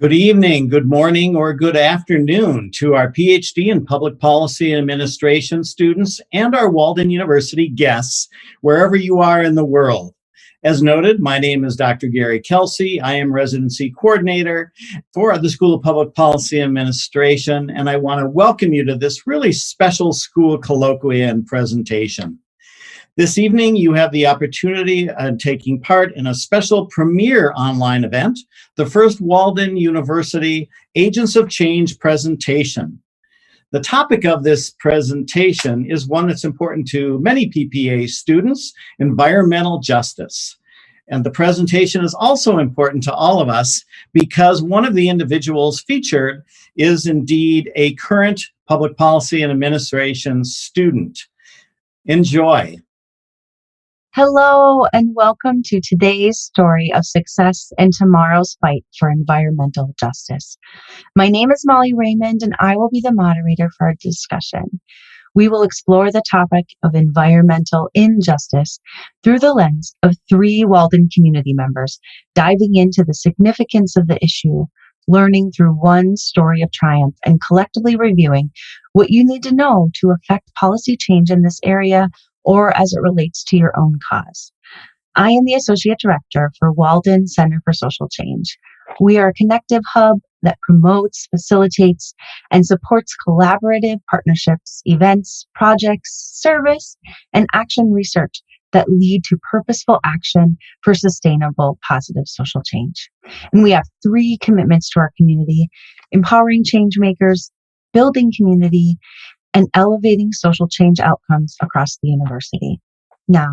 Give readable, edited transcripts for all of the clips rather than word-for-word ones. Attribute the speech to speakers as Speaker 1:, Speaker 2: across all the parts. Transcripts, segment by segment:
Speaker 1: Good evening, good morning, or good afternoon to our PhD in Public Policy and Administration students and our Walden University guests, wherever you are in the world. As noted, my name is Dr. Gary Kelsey. I am Residency Coordinator for the School of Public Policy and Administration, and I want to welcome you to this really special school colloquia and presentation. This evening, you have the opportunity of taking part in a special premier online event, the first Walden University Agents of Change presentation. The topic of this presentation is one that's important to many PPA students, environmental justice. And the presentation is also important to all of us because one of the individuals featured is indeed a current public policy and administration student. Enjoy.
Speaker 2: Hello, and welcome to today's story of success and tomorrow's fight for environmental justice. My name is Molly Raymond, and I will be the moderator for our discussion. We will explore the topic of environmental injustice through the lens of three Walden community members, diving into the significance of the issue, learning through one story of triumph, and collectively reviewing what you need to know to affect policy change in this area or as it relates to your own cause. I am the Associate Director for Walden Center for Social Change. We are a connective hub that promotes, facilitates, and supports collaborative partnerships, events, projects, service, and action research that lead to purposeful action for sustainable, positive social change. And we have three commitments to our community: empowering change makers, building community, and elevating social change outcomes across the university. Now,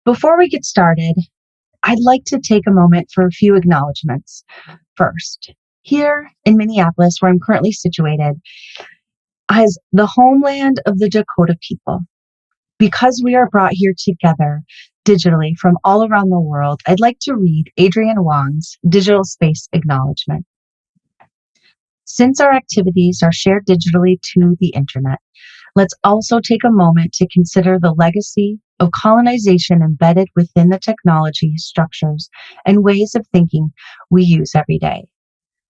Speaker 2: before we get started, I'd like to take a moment for a few acknowledgments. First, here in Minneapolis, where I'm currently situated, as the homeland of the Dakota people, because we are brought here together digitally from all around the world, I'd like to read Adrienne Wong's Digital Space Acknowledgement. Since our activities are shared digitally to the internet, let's also take a moment to consider the legacy of colonization embedded within the technology, structures, and ways of thinking we use every day.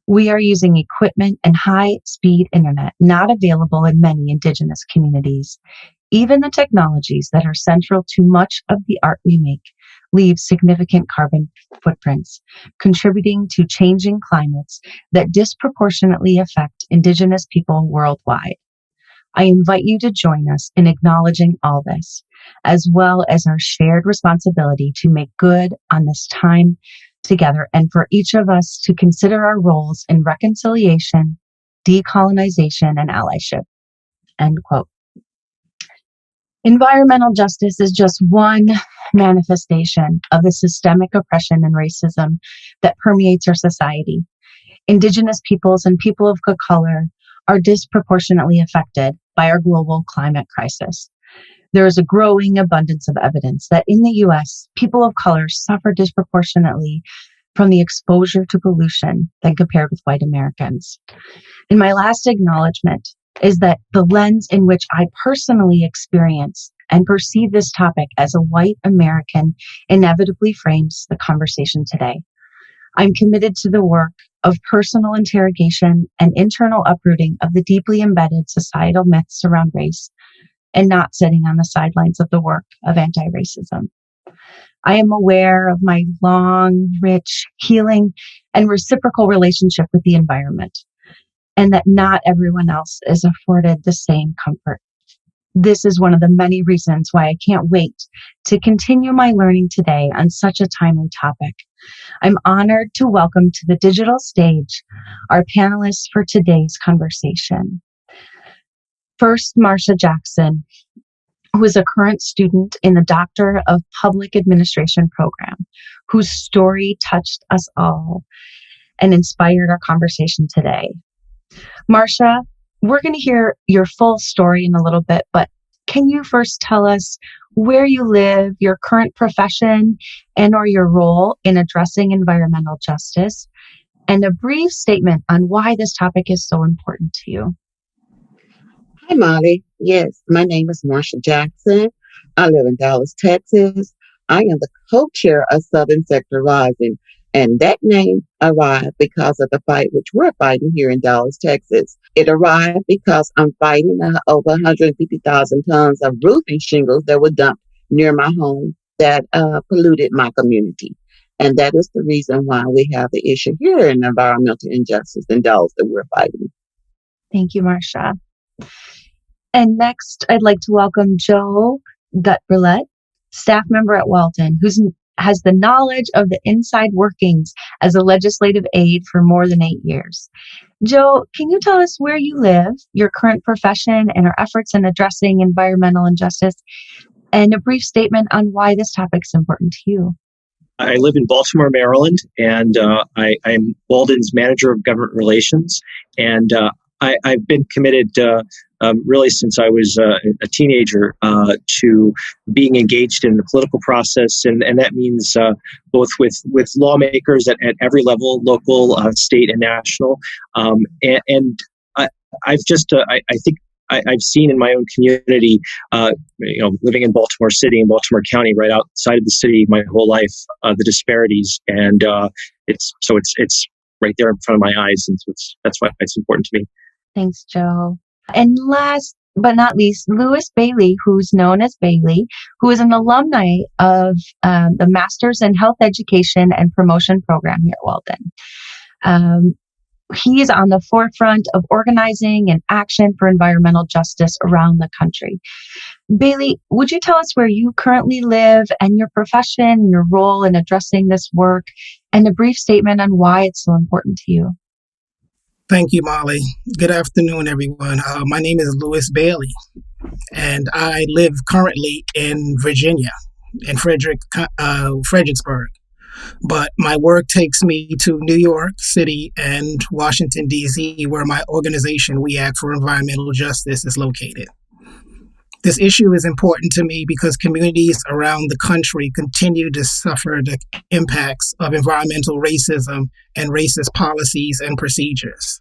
Speaker 2: We are using equipment and high-speed internet not available in many Indigenous communities. Even the technologies that are central to much of the art we make leave significant carbon footprints, contributing to changing climates that disproportionately affect Indigenous people worldwide. I invite you to join us in acknowledging all this, as well as our shared responsibility to make good on this time together, and for each of us to consider our roles in reconciliation, decolonization, and allyship. End quote. Environmental justice is just one manifestation of the systemic oppression and racism that permeates our society. Indigenous peoples and people of color are disproportionately affected by our global climate crisis. There is a growing abundance of evidence that in the U.S., people of color suffer disproportionately from the exposure to pollution than compared with white Americans. And my last acknowledgement is that the lens in which I personally experience and perceive this topic as a white American inevitably frames the conversation today. I'm committed to the work of personal interrogation and internal uprooting of the deeply embedded societal myths around race, and not sitting on the sidelines of the work of anti-racism. I am aware of my long, rich, healing, and reciprocal relationship with the environment, and that not everyone else is afforded the same comfort. This is one of the many reasons why I can't wait to continue my learning today on such a timely topic. I'm honored to welcome to the digital stage our panelists for today's conversation. First, Marsha Jackson, who is a current student in the Doctor of Public Administration program, whose story touched us all and inspired our conversation today. Marsha, we're going to hear your full story in a little bit, but can you first tell us where you live, your current profession, and or your role in addressing environmental justice, and a brief statement on why this topic is so important to you?
Speaker 3: Hi, Molly. Yes, my name is Marsha Jackson. I live in Dallas, Texas. I am the co-chair of Southern Sector Rising, And that name arrived because of the fight which we're fighting here in Dallas, Texas. It arrived because I'm fighting over 150,000 tons of roofing shingles that were dumped near my home that polluted my community. And that is the reason why we have the issue here in environmental injustice in Dallas that we're fighting.
Speaker 2: Thank you, Marsha. And next, I'd like to welcome Joe Gutberlet, staff member at Walden, who has the knowledge of the inside workings as a legislative aide for more than 8 years. Joe, can you tell us where you live, your current profession, and our efforts in addressing environmental injustice, and a brief statement on why this topic is important to you?
Speaker 4: I live in Baltimore, Maryland, and I'm Walden's manager of government relations. And I've been committed really since I was a teenager to being engaged in the political process. And that means both with lawmakers at every level, local, state, and national. And I've just, I think, I've seen in my own community, living in Baltimore City and Baltimore County, right outside of the city, my whole life, the disparities, and it's right there in front of my eyes, and so that's why it's important to me.
Speaker 2: Thanks, Joe. And last but not least, Louis Bailey, who's known as Bailey, who is an alumni of the Masters in Health Education and Promotion program here at Walden. He is on the forefront of organizing and action for environmental justice around the country. Bailey, would you tell us where you currently live and your profession, your role in addressing this work, and a brief statement on why it's so important to you?
Speaker 5: Thank you, Molly. Good afternoon, everyone. My name is Louis Bailey, and I live currently in Virginia, in Fredericksburg. But my work takes me to New York City and Washington, D.C., where my organization, We Act for Environmental Justice, is located. This issue is important to me because communities around the country continue to suffer the impacts of environmental racism and racist policies and procedures.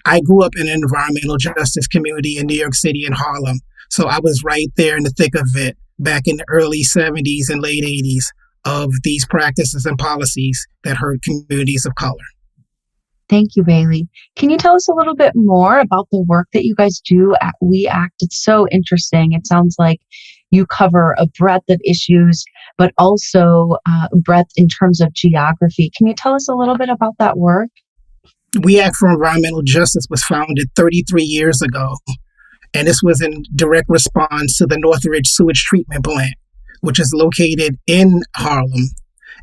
Speaker 5: I grew up in an environmental justice community in New York City and Harlem, so I was right there in the thick of it back in the early 70s and late 80s. Of these practices and policies that hurt communities of color.
Speaker 2: Thank you, Bailey. Can you tell us a little bit more about the work that you guys do at We Act? It's so interesting. It sounds like you cover a breadth of issues, but also breadth in terms of geography. Can you tell us a little bit about that work?
Speaker 5: We Act for Environmental Justice was founded 33 years ago, and this was in direct response to the Northridge sewage treatment plant, which is located in Harlem,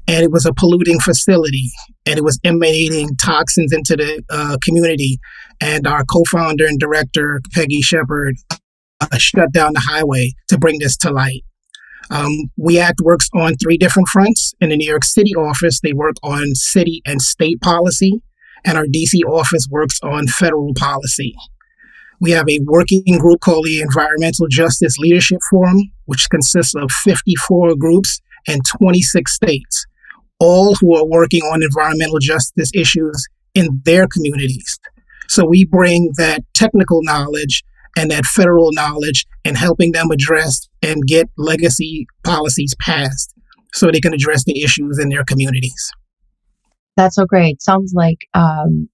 Speaker 5: and it was a polluting facility, and it was emanating toxins into the community. And our co-founder and director, Peggy Shepard, shut down the highway to bring this to light. We Act works on 3 different fronts. In the New York City office, they work on city and state policy, and our DC office works on federal policy. We have a working group called the Environmental Justice Leadership Forum, which consists of 54 groups and 26 states, all who are working on environmental justice issues in their communities. So we bring that technical knowledge and that federal knowledge and helping them address and get legacy policies passed so they can address the issues in their communities.
Speaker 2: That's so great. Sounds like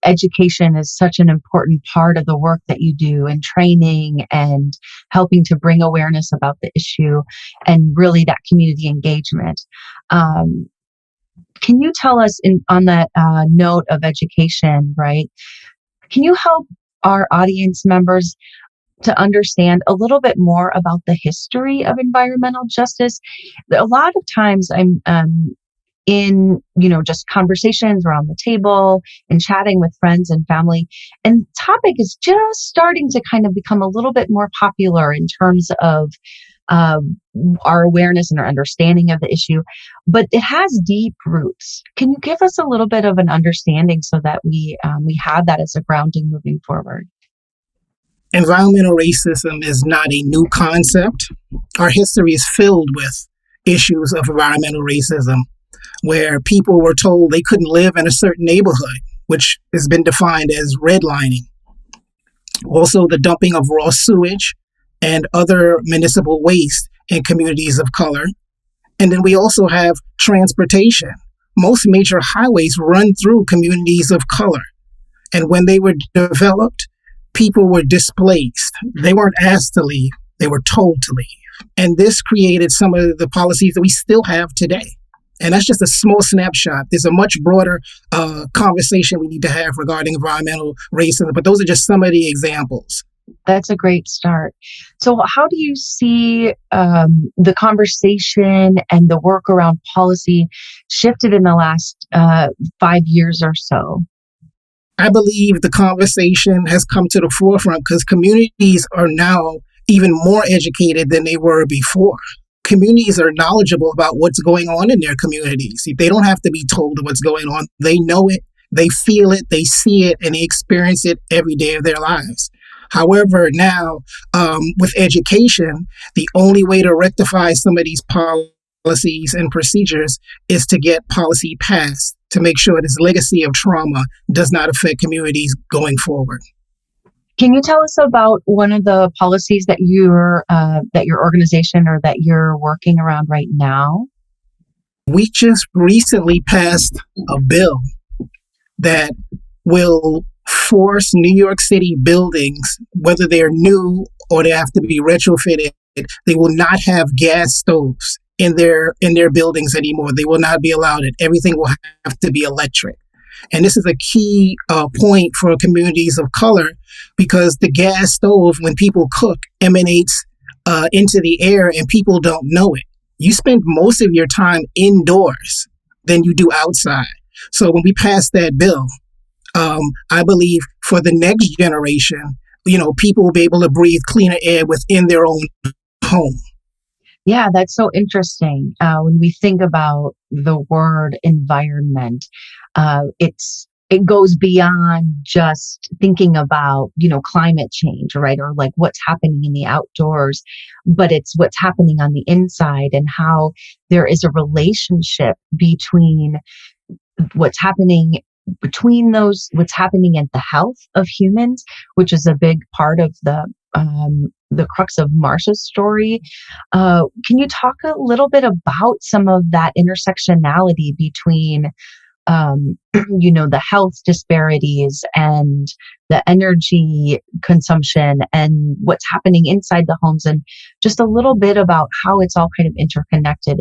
Speaker 2: education is such an important part of the work that you do, and training and helping to bring awareness about the issue and really that community engagement. Can you tell us on that note of education, right? Can you help our audience members to understand a little bit more about the history of environmental justice? A lot of times I'm in, just conversations around the table and chatting with friends and family. And the topic is just starting to kind of become a little bit more popular in terms of our awareness and our understanding of the issue, but it has deep roots. Can you give us a little bit of an understanding so that we have that as a grounding moving forward?
Speaker 5: Environmental racism is not a new concept. Our history is filled with issues of environmental racism, where people were told they couldn't live in a certain neighborhood, which has been defined as redlining. Also, the dumping of raw sewage and other municipal waste in communities of color. And then we also have transportation. most major highways run through communities of color. And when they were developed, people were displaced. They weren't asked to leave, they were told to leave. And this created some of the policies that we still have today. And that's just a small snapshot. There's a much broader conversation we need to have regarding environmental racism, but those are just some of the examples.
Speaker 2: That's a great start. So how do you see the conversation and the work around policy shifted in the last 5 years or so?
Speaker 5: I believe the conversation has come to the forefront because communities are now even more educated than they were before. Communities are knowledgeable about what's going on in their communities. They don't have to be told what's going on. They know it, they feel it, they see it, and they experience it every day of their lives. However, now with education, the only way to rectify some of these policies and procedures is to get policy passed to make sure this legacy of trauma does not affect communities going forward.
Speaker 2: Can you tell us about one of the policies that your organization or that you're working around right now?
Speaker 5: We just recently passed a bill that will force New York City buildings, whether they're new or they have to be retrofitted, they will not have gas stoves in their buildings anymore. They will not be allowed it. Everything will have to be electric. And this is a key point for communities of color because the gas stove, when people cook, emanates into the air and people don't know it. You spend most of your time indoors than you do outside. So when we pass that bill, I believe for the next generation, people will be able to breathe cleaner air within their own home.
Speaker 2: Yeah, that's so interesting. When we think about the word environment, it goes beyond just thinking about, climate change, right? Or like what's happening in the outdoors, but it's what's happening on the inside and how there is a relationship between what's happening what's happening in the health of humans, which is a big part of the crux of Marsha's story. Can you talk a little bit about some of that intersectionality between, the health disparities and the energy consumption and what's happening inside the homes, and just a little bit about how it's all kind of interconnected?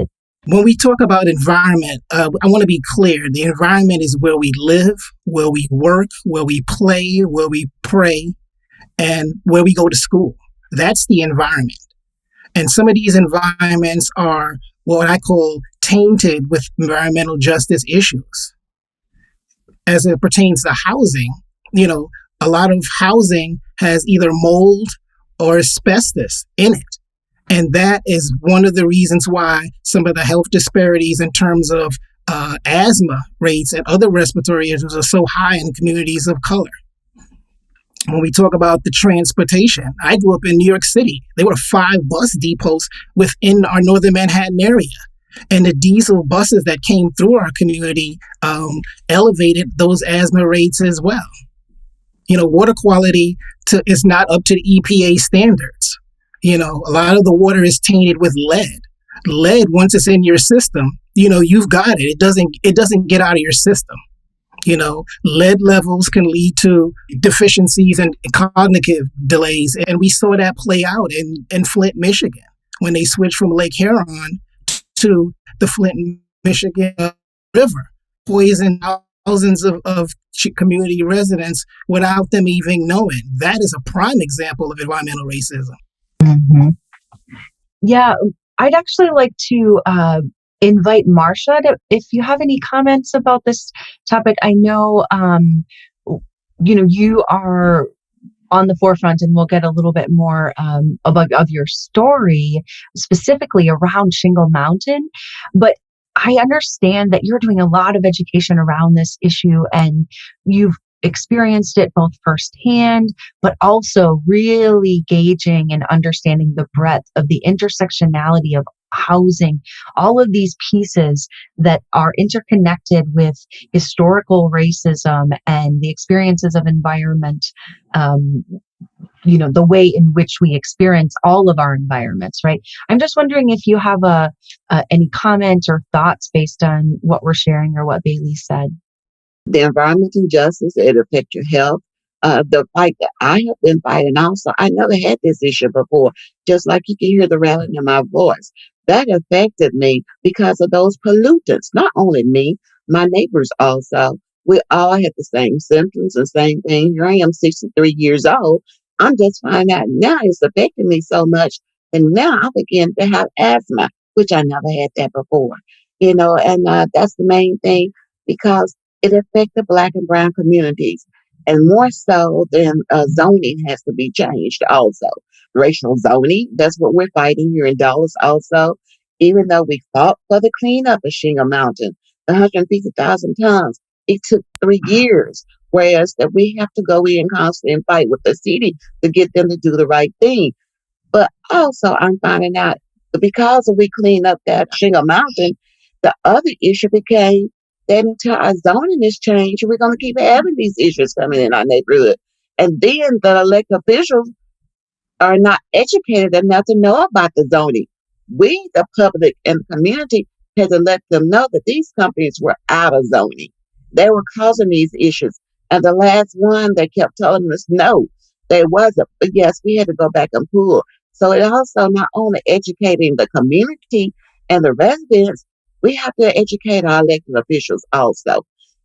Speaker 5: When we talk about environment, I want to be clear. The environment is where we live, where we work, where we play, where we pray, and where we go to school. That's the environment. And some of these environments are what I call tainted with environmental justice issues. As it pertains to housing, a lot of housing has either mold or asbestos in it. And that is one of the reasons why some of the health disparities in terms of asthma rates and other respiratory issues are so high in communities of color. When we talk about the transportation, I grew up in New York City. There were 5 bus depots within our northern Manhattan area. And the diesel buses that came through our community elevated those asthma rates as well. Water quality is not up to the EPA standards. A lot of the water is tainted with lead. Lead, once it's in your system, you've got it. It doesn't get out of your system. Lead levels can lead to deficiencies and cognitive delays. And we saw that play out in Flint, Michigan, when they switched from Lake Huron to the Flint, Michigan River, poisoned thousands of community residents without them even knowing. That is a prime example of environmental racism.
Speaker 2: Mm-hmm. Yeah, I'd actually like to invite Marsha if you have any comments about this topic. I know, you are on the forefront, and we'll get a little bit more of your story specifically around Shingle Mountain. But I understand that you're doing a lot of education around this issue, and you've experienced it both firsthand, but also really gauging and understanding the breadth of the intersectionality of housing, all of these pieces that are interconnected with historical racism and the experiences of environment the way in which we experience all of our environments, right? I'm just wondering if you have any comments or thoughts based on what we're sharing or what Bailey said.
Speaker 3: The environmental justice, it affects your health. The fight that I have been fighting also, I never had this issue before, just like you can hear the rattling in my voice. That affected me because of those pollutants. Not only me, my neighbors also. We all had the same symptoms, the same thing. Here I am, 63 years old. I'm just finding out now it's affecting me so much. And now I begin to have asthma, which I never had that before. And that's the main thing because it affects the Black and brown communities. And more so than zoning has to be changed also. Racial zoning, that's what we're fighting here in Dallas also. Even though we fought for the cleanup of Shingle Mountain, the 150,000 tons, it took 3 years. Whereas that we have to go in constantly and fight with the city to get them to do the right thing. But also I'm finding out that because we cleaned up that Shingle Mountain, the other issue became that until our zoning is changed, we're going to keep having these issues coming in our neighborhood. And then the elected officials are not educated enough to know about the zoning. We, the public and the community, had to let them know that these companies were out of zoning. They were causing these issues. And the last one, they kept telling us, no, they wasn't. But yes, we had to go back and pull. So it also not only educating the community and the residents, we have to educate our elected officials also.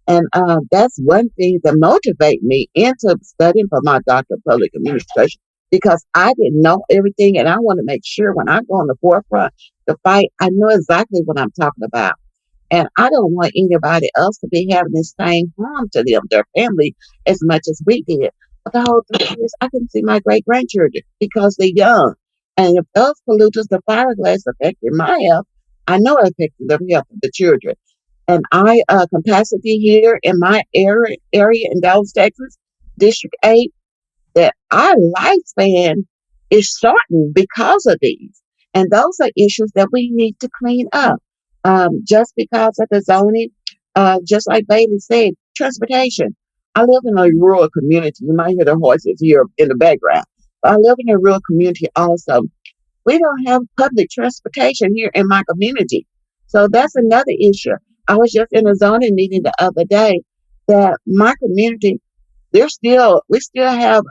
Speaker 3: And that's one thing that motivated me into studying for my doctor of public administration because I didn't know everything. And I want to make sure when I go on the forefront to fight, I know exactly what I'm talking about. And I don't want anybody else to be having the same harm to them, their family, as much as we did. But the whole 3 years, I can see my great-grandchildren because they're young. And if those pollutants, the fiberglass affected my health, I know it affected the health of the children. And I capacity here in my area in Dallas, Texas, District 8, that our lifespan is shortened because of these. And those are issues that we need to clean up. Just because of the zoning, just like Bailey said, transportation. I live in a rural community. You might hear the horses here in the background. But I live in a rural community also. We don't have public transportation here in my community. So that's another issue. I was just in a zoning meeting the other day that my community, we still have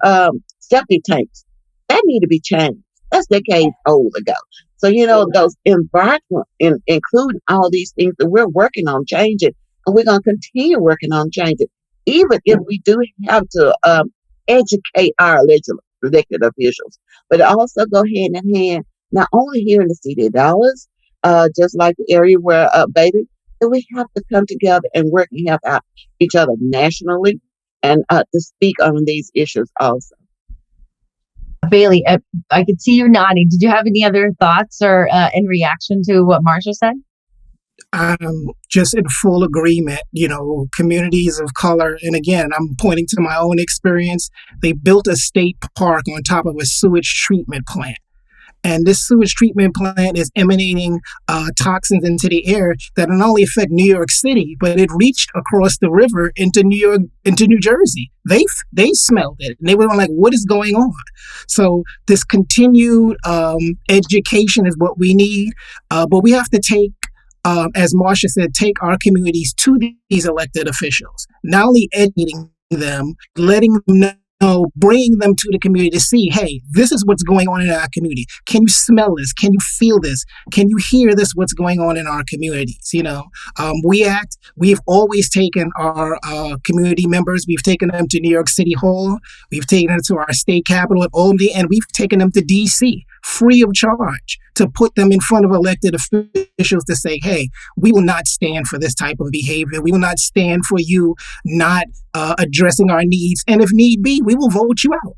Speaker 3: septic tanks. That need to be changed. That's decades old ago. So, those environment, including all these things that we're working on changing, and we're going to continue working on changing, even if we do have to educate our elected officials, but also go hand in hand, not only here in the city of Dallas, just like the area where Bailey, that we have to come together and work and help out each other nationally and to speak on these issues also.
Speaker 2: Bailey, I could see you nodding. Did you have any other thoughts or in reaction to what Marsha said?
Speaker 5: I'm just in full agreement, communities of color. And again, I'm pointing to my own experience. They built a state park on top of a sewage treatment plant. And this sewage treatment plant is emanating toxins into the air that not only affect New York City, but it reached across the river into New Jersey. They smelled it and they were like, what is going on? So this continued education is what we need. But we have to take, as Marsha said, take our communities to these elected officials, not only educating them, letting them know, bringing them to the community to see, hey, this is what's going on in our community. Can you smell this? Can you feel this? Can you hear this? What's going on in our communities? We've always taken our community members, we've taken them to New York City Hall, we've taken them to our state capitol at Albany, and we've taken them to DC free of charge to put them in front of elected officials to say, hey, we will not stand for this type of behavior. We will not stand for you not addressing our needs. And if need be, we will vote you out.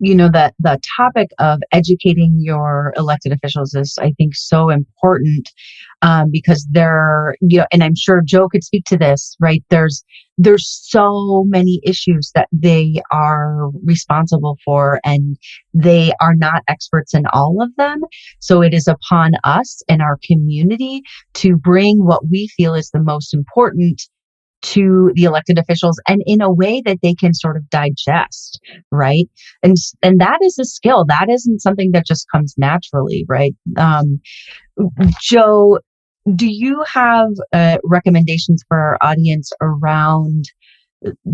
Speaker 2: That the topic of educating your elected officials is, I think, so important because they're, and I'm sure Joe could speak to this, right? There's so many issues that they are responsible for, and they are not experts in all of them. So it is upon us and our community to bring what we feel is the most important to the elected officials and in a way that they can sort of digest, right? And that is a skill. That isn't something that just comes naturally, right? Joe, do you have recommendations for our audience around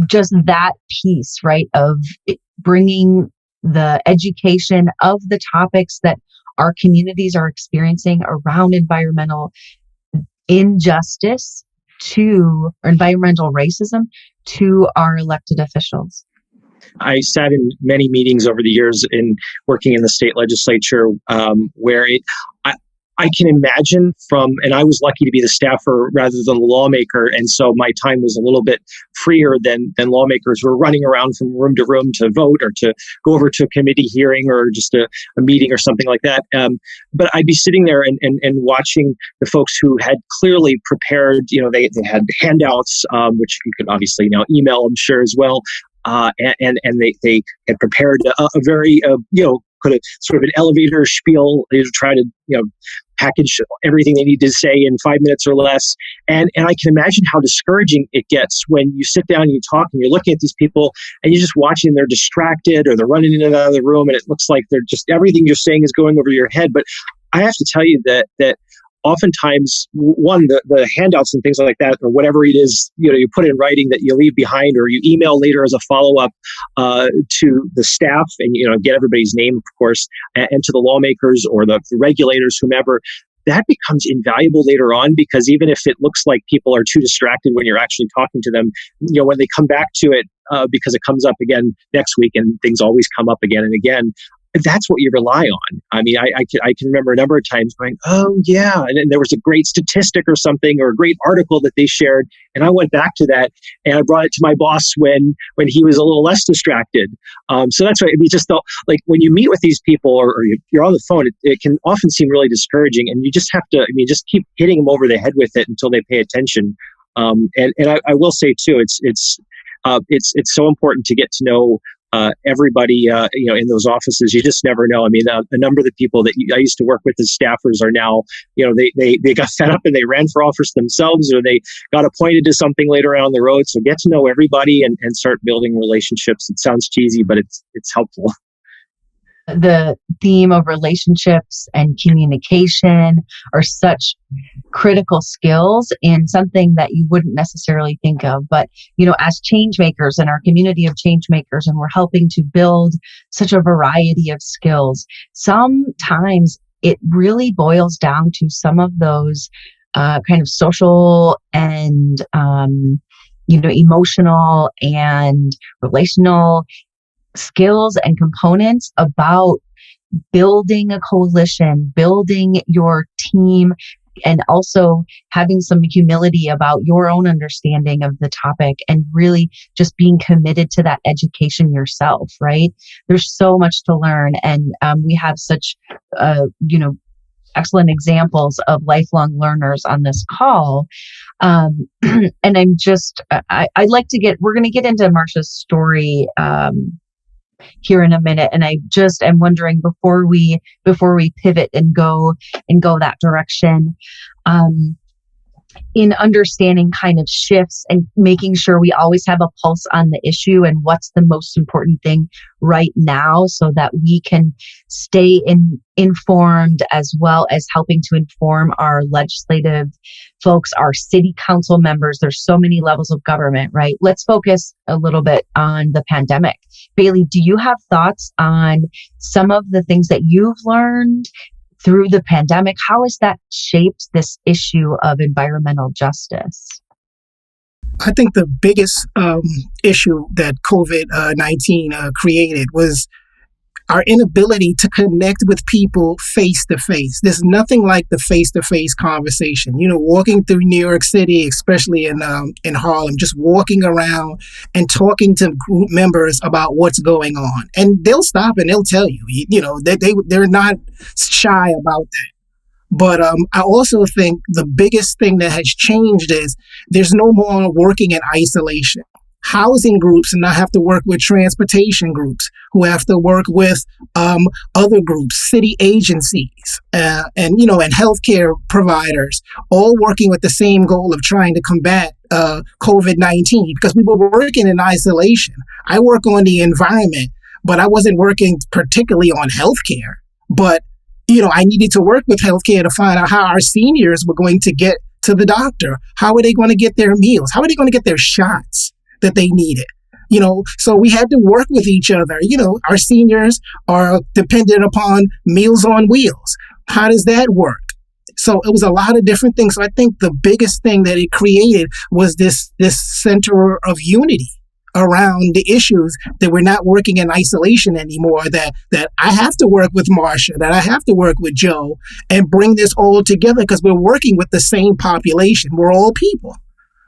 Speaker 2: just that piece, right, of bringing the education of the topics that our communities are experiencing around environmental injustice or environmental racism to our elected officials?
Speaker 4: I sat in many meetings over the years in working in the state legislature where I can imagine and I was lucky to be the staffer rather than the lawmaker, and so my time was a little bit freer than lawmakers who were running around from room to room to vote or to go over to a committee hearing or just a meeting or something like that. But I'd be sitting there and watching the folks who had clearly prepared, they had handouts, which you could obviously now email, I'm sure, as well. And they had prepared a very, could have sort of an elevator spiel to try to, package everything they need to say in 5 minutes or less. And I can imagine how discouraging it gets when you sit down and you talk and you're looking at these people and you're just watching, they're distracted or they're running in and out of the room and it looks like they're just, everything you're saying is going over your head. But I have to tell you that oftentimes, the handouts and things like that, or whatever it is, you put in writing that you leave behind, or you email later as a follow-up to the staff, and get everybody's name, of course, and to the lawmakers or the regulators, whomever. That becomes invaluable later on, because even if it looks like people are too distracted when you're actually talking to them, when they come back to it, because it comes up again next week, and things always come up again and again. That's what you rely on. I mean, I can remember a number of times going, oh, yeah. And then there was a great statistic or something, or a great article that they shared. And I went back to that and I brought it to my boss when he was a little less distracted. So that's right. I mean, just like when you meet with these people or you're on the phone, it can often seem really discouraging. And you just have to, just keep hitting them over the head with it until they pay attention. And I will say, too, it's so important to get to know everybody, in those offices. You just never know. I mean, a number of the people that I used to work with as staffers are now, they got fed up and they ran for office themselves, or they got appointed to something later on the road. So get to know everybody and start building relationships. It sounds cheesy, but it's helpful.
Speaker 2: The theme of relationships and communication are such critical skills and something that you wouldn't necessarily think of. But, as change makers in our community of change makers, and we're helping to build such a variety of skills, sometimes it really boils down to some of those kind of social and, emotional and relational skills and components about building a coalition, building your team, and also having some humility about your own understanding of the topic and really just being committed to that education yourself, right? There's so much to learn. And we have such, excellent examples of lifelong learners on this call. And I'm just, I'd like to we're going to get into Marsha's story here in a minute. And I just am wondering before we pivot and go that direction, in understanding kind of shifts and making sure we always have a pulse on the issue and what's the most important thing right now, so that we can stay informed, as well as helping to inform our legislative folks, our city council members. There's so many levels of government, right? Let's focus a little bit on the pandemic. Bailey, do you have thoughts on some of the things that you've learned through the pandemic? How has that shaped this issue of environmental justice?
Speaker 5: I think the biggest issue that COVID-19 created was our inability to connect with people face to face. There's nothing like the face-to-face conversation. Walking through New York City, especially in Harlem, just walking around and talking to group members about what's going on, and they'll stop and they'll tell you. They're not shy about that. But I also think the biggest thing that has changed is there's no more working in isolation. housing groups, and I have to work with transportation groups who have to work with other groups, city agencies, and healthcare providers, all working with the same goal of trying to combat COVID-19, because we were working in isolation. I work on the environment, but I wasn't working particularly on healthcare. But I needed to work with healthcare to find out how our seniors were going to get to the doctor. How are they going to get their meals? How are they going to get their shots that they needed? So we had to work with each other. Our seniors are dependent upon Meals on Wheels. How does that work? So it was a lot of different things. So I think the biggest thing that it created was this center of unity around the issues, that we're not working in isolation anymore, that I have to work with Marsha, that I have to work with Joe and bring this all together, because we're working with the same population. We're all people.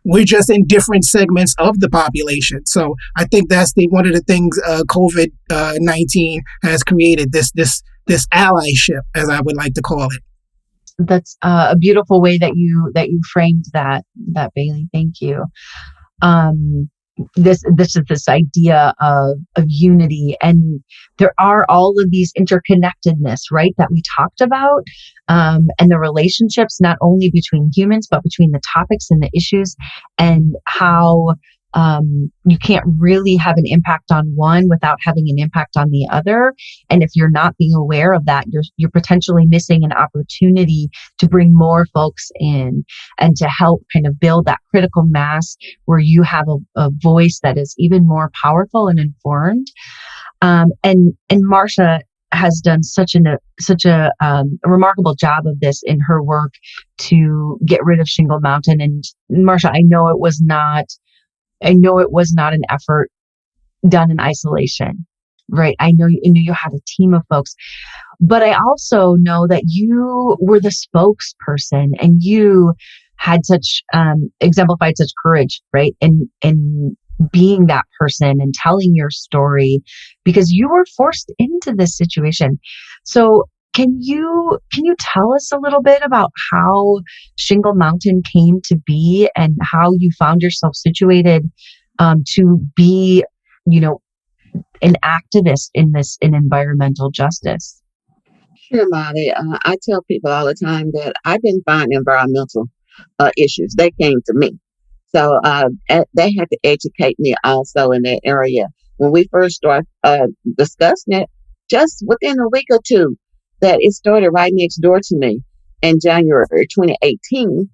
Speaker 5: We're just in different segments of the population. So I think that's one of the things COVID-19 has created, this allyship, as I would like to call it.
Speaker 2: That's a beautiful way that you framed that, Bailey. Thank you. This is this idea of unity, and there are all of these interconnectedness, right, that we talked about, and the relationships not only between humans but between the topics and the issues, and how you can't really have an impact on one without having an impact on the other. And if you're not being aware of that, you're potentially missing an opportunity to bring more folks in and to help kind of build that critical mass where you have a voice that is even more powerful and informed. And Marsha has done such a remarkable job of this in her work to get rid of Shingle Mountain. And Marsha, I know it was not an effort done in isolation, right? I know you had a team of folks, but I also know that you were the spokesperson, and you had exemplified such courage, right? In being that person and telling your story, because you were forced into this situation. So can you tell us a little bit about how Shingle Mountain came to be and how you found yourself situated to be, an activist in environmental justice?
Speaker 3: Sure, Molly. I tell people all the time that I didn't find environmental issues. They came to me. So they had to educate me also in that area. When we first started discussing it, just within a week or two, that it started right next door to me in January 2018,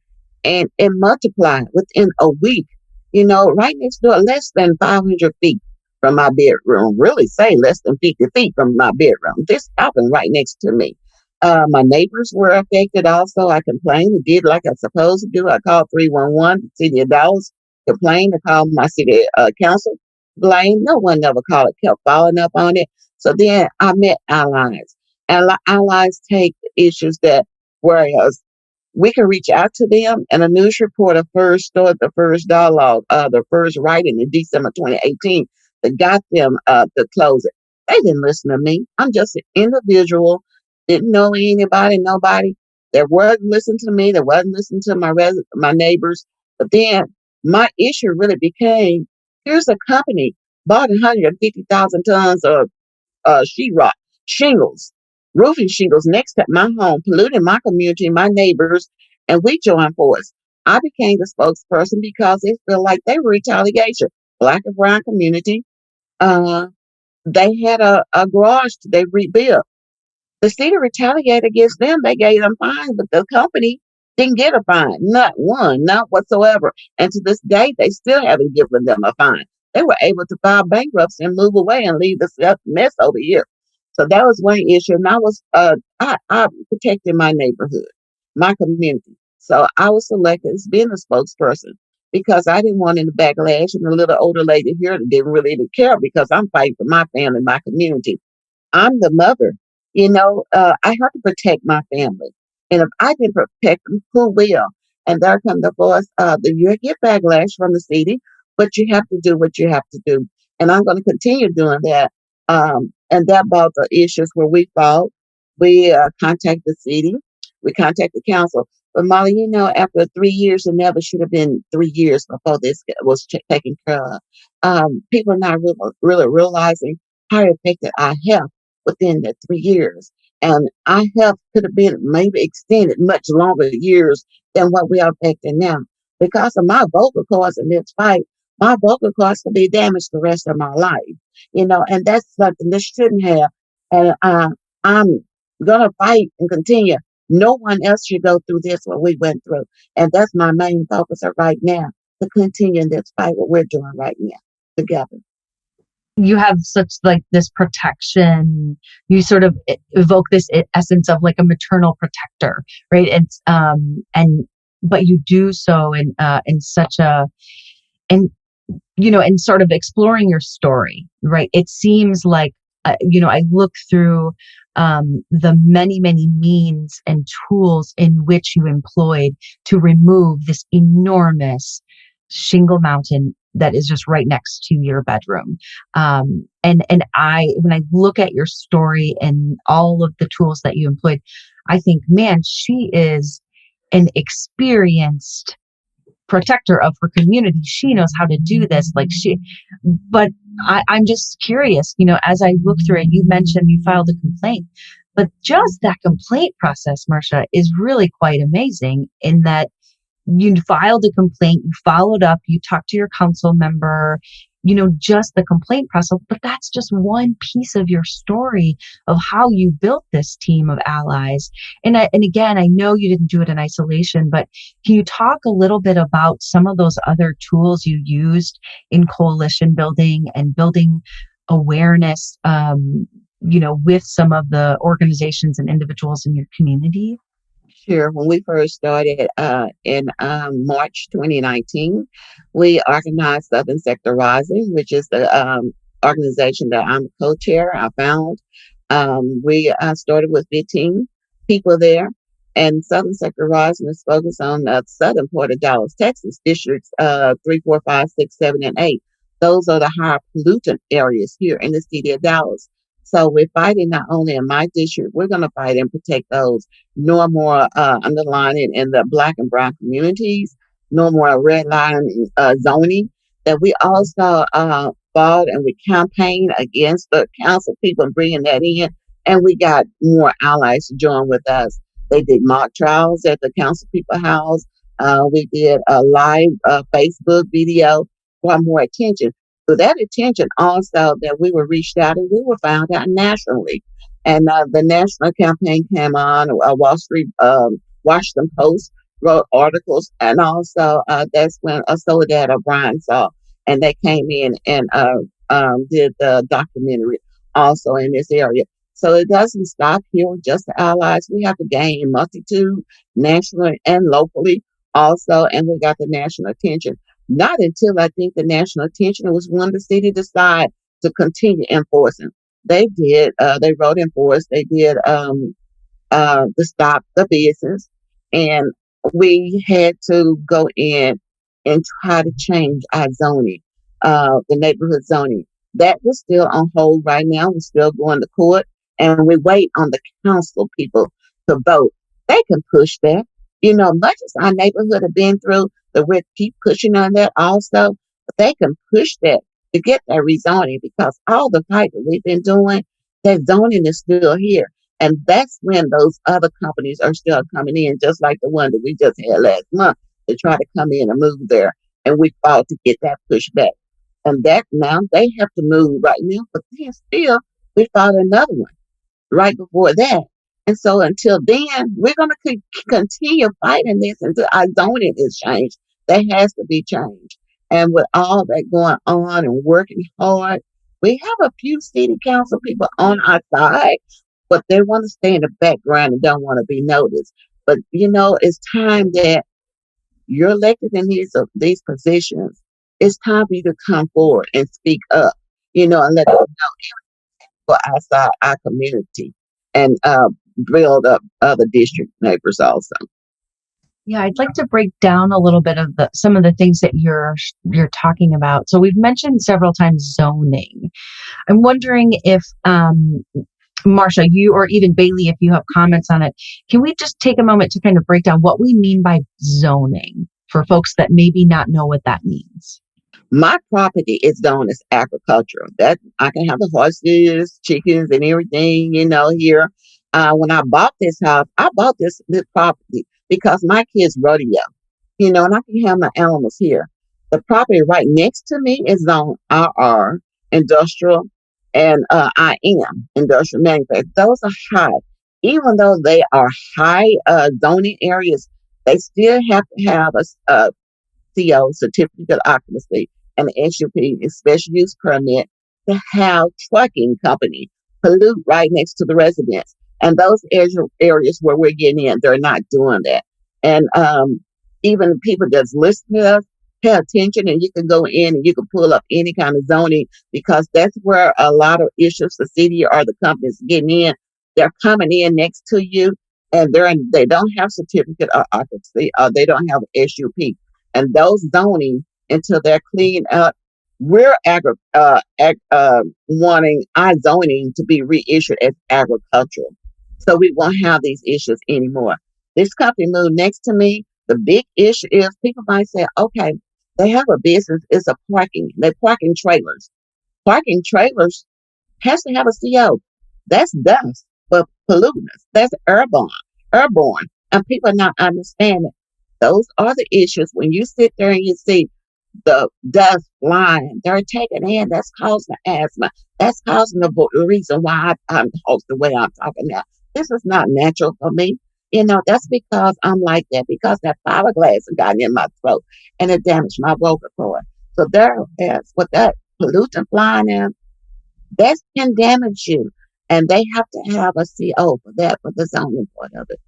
Speaker 3: and it multiplied within a week, right next door, less than 500 feet from my bedroom, really say less than 50 feet from my bedroom. This happened right next to me. My neighbors were affected also. I complained and did like I was supposed to do. I called 311, the city of Dallas, complained. I called my city council, blamed. No one never called it, kept following up on it. So then I met allies. And allies take issues that, whereas we can reach out to them, and a news reporter first started the first dialogue, the first writing in December 2018 that got them to close it. They didn't listen to me. I'm just an individual, didn't know anybody, nobody. They wasn't listening to me. They wasn't listening to my neighbors. But then my issue really became, here's a company bought 150,000 tons of sheetrock, shingles, roofing shingles next to my home, polluting my community, my neighbors, and we joined forces. I became the spokesperson because it felt like they were retaliation. Black and brown community, they had a garage they rebuilt. The city retaliated against them. They gave them fines, but the company didn't get a fine. Not one, not whatsoever. And to this day, they still haven't given them a fine. They were able to file bankruptcy and move away and leave this mess over here. So that was one issue. And I protected my neighborhood, my community. So I was selected as being a spokesperson because I didn't want any backlash. And the little older lady here that didn't really care because I'm fighting for my family, my community. I'm the mother. I have to protect my family. And if I can protect them, who will? And there come the voice, you get backlash from the city, but you have to do what you have to do. And I'm going to continue doing that. And that about the issues where we fought. We contact the city. We contact the council. But Molly, after 3 years, it never should have been 3 years before this was taken care of. people are not really realizing how it affected our health within the 3 years. And our health could have been maybe extended much longer years than what we are affecting now. Because of my vocal cords in this fight, my vocal cords could be damaged the rest of my life, and that's something this shouldn't have. And I'm going to fight and continue. No one else should go through this, what we went through. And that's my main focus of right now, to continue in this fight, what we're doing right now together.
Speaker 2: You have such like this protection. You sort of evoke this essence of like a maternal protector, right? And but you do so in such a, and and sort of exploring your story, right? It seems like I look through the many means and tools in which you employed to remove this enormous shingle mountain that is just right next to your bedroom. And when I look at your story and all of the tools that you employed, I think, man, she is an experienced protector of her community. She knows how to do this. But I'm just curious, as I look through it, you mentioned you filed a complaint, but just that complaint process, Marsha, is really quite amazing in that you filed a complaint, you followed up, you talked to your council member, just the complaint process, but that's just one piece of your story of how you built this team of allies. And again, I know you didn't do it in isolation, but can you talk a little bit about some of those other tools you used in coalition building and building awareness, with some of the organizations and individuals in your community?
Speaker 3: Sure. When we first started in March 2019, we organized Southern Sector Rising, which is the organization that I'm a co-chair. I found we started with 15 people there, and Southern Sector Rising is focused on the southern part of Dallas, Texas, districts 3, 4, 5, 6, 7, and 8. Those are the high pollutant areas here in the city of Dallas. So we're fighting not only in my district, we're going to fight and protect those. No more underlining in the Black and brown communities, no more redlining zoning. That we also fought and we campaigned against the council people and bringing that in. And we got more allies to join with us. They did mock trials at the council people house. We did a live Facebook video for more attention. So that attention also that we were reached out and we were found out nationally. And the national campaign came on, Wall Street, Washington Post wrote articles. And also that's when Soledad O'Brien saw, and they came in and did the documentary also in this area. So it doesn't stop here with just the allies. We have to gain multitude nationally and locally also, and we got the national attention. Not until I think the national attention was when the city decided to continue enforcing. They did. They wrote enforce. They did the stop the business, and we had to go in and try to change our zoning, the neighborhood zoning. That was still on hold right now. We're still going to court, and we wait on the council people to vote. They can push that. Much as our neighborhood have been through, that we keep pushing on that also. But they can push that to get that rezoning, because all the fight that we've been doing, that zoning is still here. And that's when those other companies are still coming in, just like the one that we just had last month, to try to come in and move there. And we fought to get that pushed back. And that now they have to move right now, but then still we fought another one right before that. And so until then, we're going to continue fighting this until our zoning is changed. That has to be changed. And with all that going on and working hard, we have a few city council people on our side, but they want to stay in the background and don't want to be noticed. But, it's time that you're elected in these positions. It's time for you to come forward and speak up, and let them know for outside our community and build up other district neighbors also.
Speaker 2: Yeah, I'd like to break down a little bit of some of the things that you're talking about. So we've mentioned several times zoning. I'm wondering if Marsha, you or even Bailey, if you have comments on it, can we just take a moment to kind of break down what we mean by zoning for folks that maybe not know what that means?
Speaker 3: My property is zoned as agricultural. That I can have the horses, chickens, and everything, here. When I bought this house, I bought this property because my kids rodeo, and I can have my animals here. The property right next to me is zoned RR, industrial, and IM, industrial manufacturing. Those are high. Even though they are high zoning areas, they still have to have a CO, certificate of occupancy, and the SUP, special use permit, to have trucking company pollute right next to the residents. And those areas where we're getting in, they're not doing that. And even people that's listening to us, pay attention, and you can go in and you can pull up any kind of zoning, because that's where a lot of issues the city or the companies getting in. They're coming in next to you, and they don't have certificate of occupancy, or they don't have SUP. And those zoning, until they're cleaned up, we're wanting our zoning to be reissued as agricultural. So we won't have these issues anymore. This company moved next to me. The big issue is people might say, okay, they have a business, it's a parking. They're parking trailers. Parking trailers has to have a CO. That's dust for pollutants. That's airborne. And people are not understanding. Those are the issues. When you sit there and you see the dust flying, they're taking in, that's causing asthma. That's causing the reason why I'm the way I'm talking now. This is not natural for me. That's because I'm like that, because that fiberglass has gotten in my throat and it damaged my vocal cord. So with that pollutant flying in, that can damage you. And they have to have a CO for that, for the zoning part of it.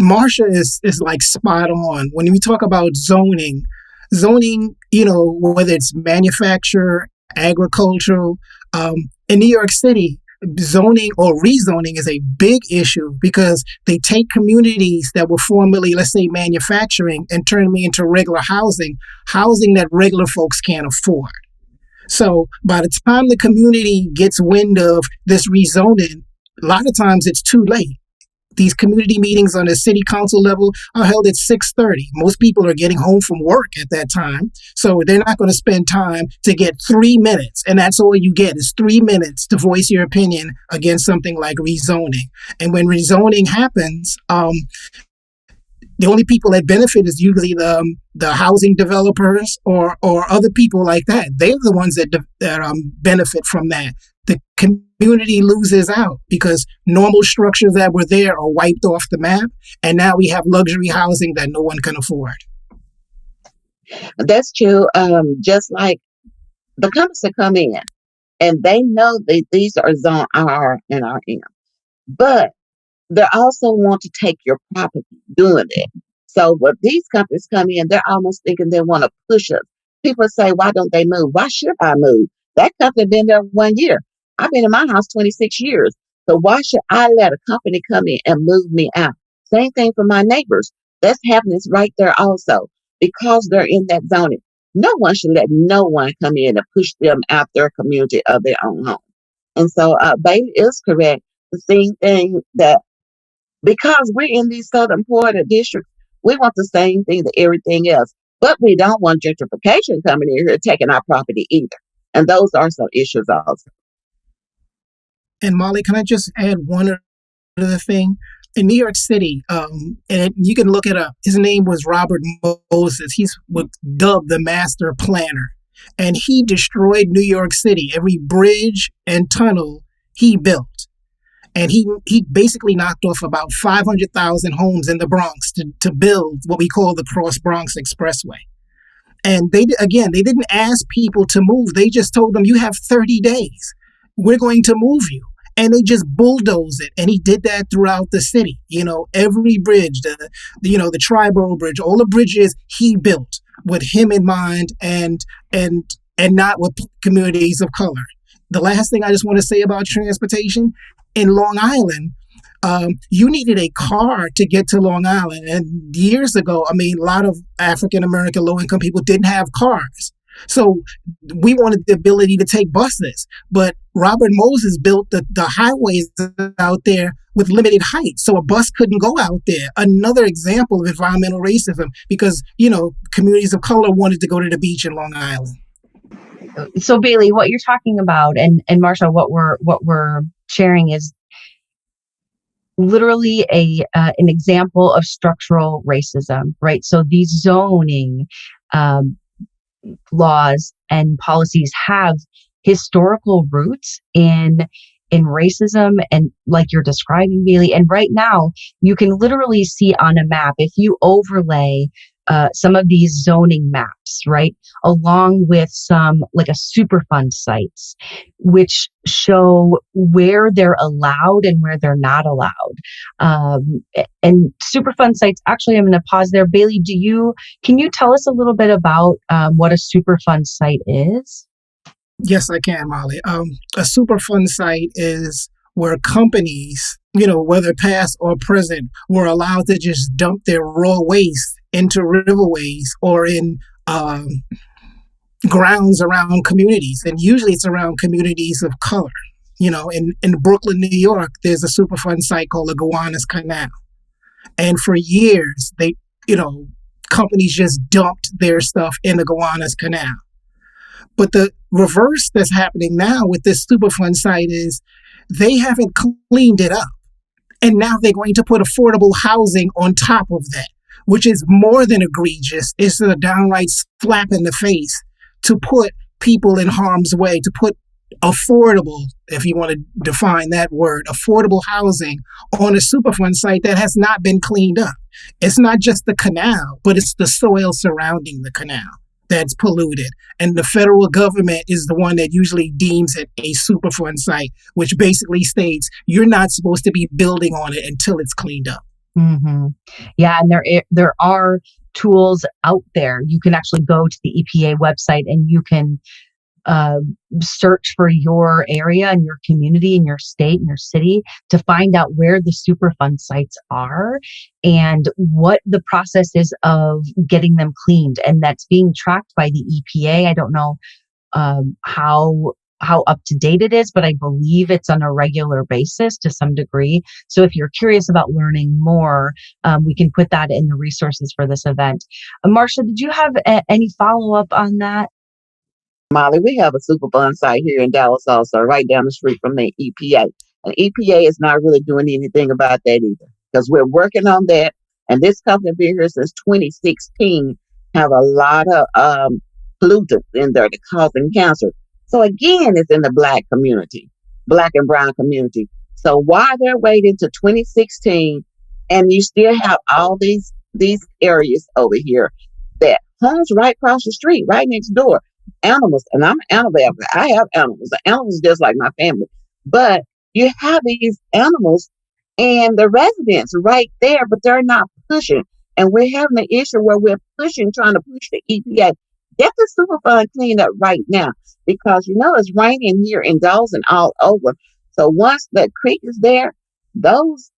Speaker 5: Marsha is like spot on. When we talk about zoning, whether it's manufacture, agricultural, in New York City, zoning or rezoning is a big issue, because they take communities that were formerly, let's say, manufacturing, and turn them into regular housing that regular folks can't afford. So by the time the community gets wind of this rezoning, a lot of times it's too late. These community meetings on the city council level are held at 6:30. Most people are getting home from work at that time, so they're not going to spend time to get 3 minutes, and that's all you get is 3 minutes to voice your opinion against something like rezoning. And when rezoning happens, the only people that benefit is usually the housing developers or other people like that. They're the ones that benefit from that. The community loses out because normal structures that were there are wiped off the map, and now we have luxury housing that no one can afford.
Speaker 3: That's true. Just like the companies that come in, and they know that these are zone R and RM, but they also want to take your property doing it. So when these companies come in, they're almost thinking they want to push us. People say, why don't they move? Why should I move? That company been there 1 year. I've been in my house 26 years. So why should I let a company come in and move me out? Same thing for my neighbors. That's happening right there also, because they're in that zoning. No one should let no one come in and push them out their community of their own home. And so Bailey is correct. The same thing that, because we're in these southern part of districts, we want the same thing that everything else. But we don't want gentrification coming in here taking our property either. And those are some issues also.
Speaker 5: And Molly, can I just add one other thing? In New York City, and you can look it up, his name was Robert Moses. He's dubbed the master planner. And he destroyed New York City. Every bridge and tunnel he built. And he basically knocked off about 500,000 homes in the Bronx to build what we call the Cross Bronx Expressway. And they didn't ask people to move. They just told them, you have 30 days. We're going to move you. And they just bulldoze it. And he did that throughout the city. Every bridge, the Triborough Bridge, all the bridges he built with him in mind, and not with communities of color. The last thing I just want to say about transportation, in Long Island, you needed a car to get to Long Island. And years ago, a lot of African-American low-income people didn't have cars. So we wanted the ability to take buses, but Robert Moses built the highways out there with limited height, so a bus couldn't go out there. Another example of environmental racism, because, communities of color wanted to go to the beach in Long Island.
Speaker 2: So Bailey, what you're talking about, and Marsha, what we're sharing is literally an example of structural racism, right? So these zoning laws and policies have historical roots in racism, and like you're describing, Bailey. And right now, you can literally see on a map, if you overlay some of these zoning maps, right, along with some like a Superfund sites, which show where they're allowed and where they're not allowed. And Superfund sites, actually, I'm going to pause there. Bailey, can you tell us a little bit about what a Superfund site is?
Speaker 5: Yes, I can, Molly. A Superfund site is where companies, whether past or present, were allowed to just dump their raw waste into riverways or in grounds around communities. And usually it's around communities of color. In Brooklyn, New York, there's a Superfund site called the Gowanus Canal. And for years, companies just dumped their stuff in the Gowanus Canal. But the reverse that's happening now with this Superfund site is they haven't cleaned it up. And now they're going to put affordable housing on top of that, which is more than egregious. It's a downright slap in the face to put people in harm's way, to put affordable, if you want to define that word, affordable housing on a Superfund site that has not been cleaned up. It's not just the canal, but it's the soil surrounding the canal that's polluted. And the federal government is the one that usually deems it a Superfund site, which basically states you're not supposed to be building on it until it's cleaned up.
Speaker 2: Mm-hmm. Yeah, and there are tools out there. You can actually go to the EPA website and you can search for your area and your community and your state and your city to find out where the Superfund sites are and what the process is of getting them cleaned. And that's being tracked by the EPA. I don't know how up to date it is, but I believe it's on a regular basis to some degree. So if you're curious about learning more, we can put that in the resources for this event. Marsha, did you have any follow-up on that?
Speaker 3: Molly, we have a Superfund site here in Dallas also, right down the street from the EPA. And EPA is not really doing anything about that either, because we're working on that. And this company been here since 2016, have a lot of pollutants in there that causing cancer. So again, it's in the Black community, Black and brown community. So why they're waiting to 2016 and you still have all these areas over here that homes right across the street, right next door, animals, and I'm an animal advocate. I have animals. The animals just like my family. But you have these animals and the residents right there, but they're not pushing. And we're having an issue where we're trying to push the EPA. Get the Superfund cleaned up right now, because it's raining here in Dallas and all over. So once the creek is there, those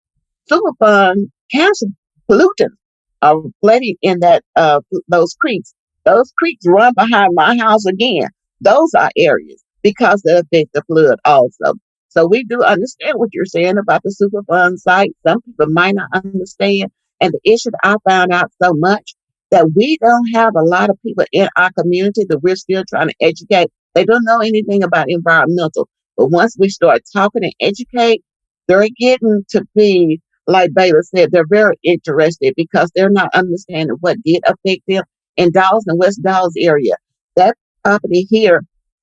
Speaker 3: Superfund cancer pollutants are flooding in those creeks. Those creeks run behind my house again. Those are areas because they affect the flood also. So we do understand what you're saying about the Superfund site. Some people might not understand. And the issue that I found out so much that we don't have a lot of people in our community that we're still trying to educate. They don't know anything about environmental. But once we start talking and educate, they're getting to be, like Baylor said, they're very interested because they're not understanding what did affect them. In Dallas and West Dallas area, that property here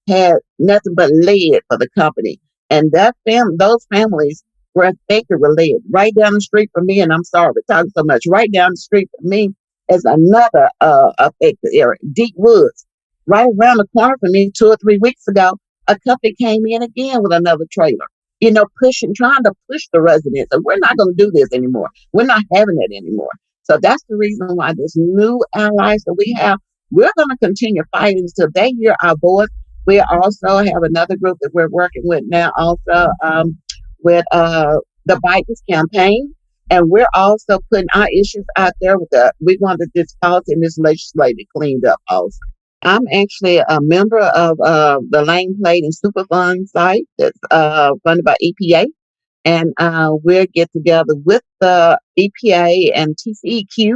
Speaker 3: had nothing but lead for the company. And those families were affected with lead. Right down the street from me, and I'm sorry for talking so much, right down the street from me is another affected area, Deep Woods. Right around the corner from me 2 or 3 weeks ago, a company came in again with another trailer, trying to push the residents. And we're not going to do this anymore. We're not having it anymore. So that's the reason why this new allies that we have, we're going to continue fighting until they hear our voice. We also have another group that we're working with now also with the Bikers campaign. And we're also putting our issues out there we wanted this policy and this legislative cleaned up also. I'm actually a member of the Lane Plate and Superfund site that's funded by EPA. And we'll get together with the EPA and TCEQ,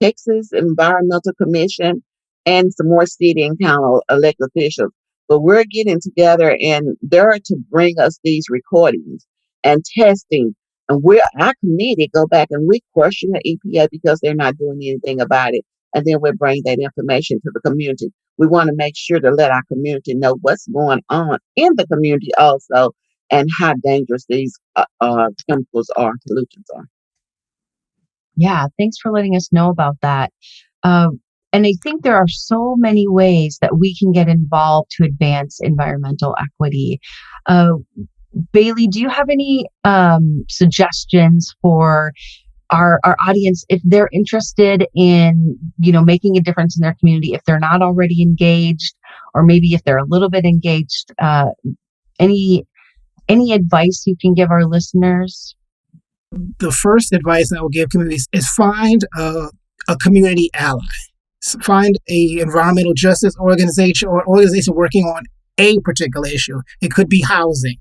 Speaker 3: Texas Environmental Commission, and some more city and county elected officials. But we're getting together and they're to bring us these recordings and testing. And our committee go back and we question the EPA because they're not doing anything about it. And then we bring that information to the community. We want to make sure to let our community know what's going on in the community also, and how dangerous these chemicals are, pollutants are.
Speaker 2: Yeah, thanks for letting us know about that. And I think there are so many ways that we can get involved to advance environmental equity. Bailey, do you have any suggestions for our audience if they're interested in, making a difference in their community, if they're not already engaged, or maybe if they're a little bit engaged? Any advice you can give our listeners?
Speaker 5: The first advice I will give communities is find a community ally. Find a environmental justice organization or organization working on a particular issue. It could be housing.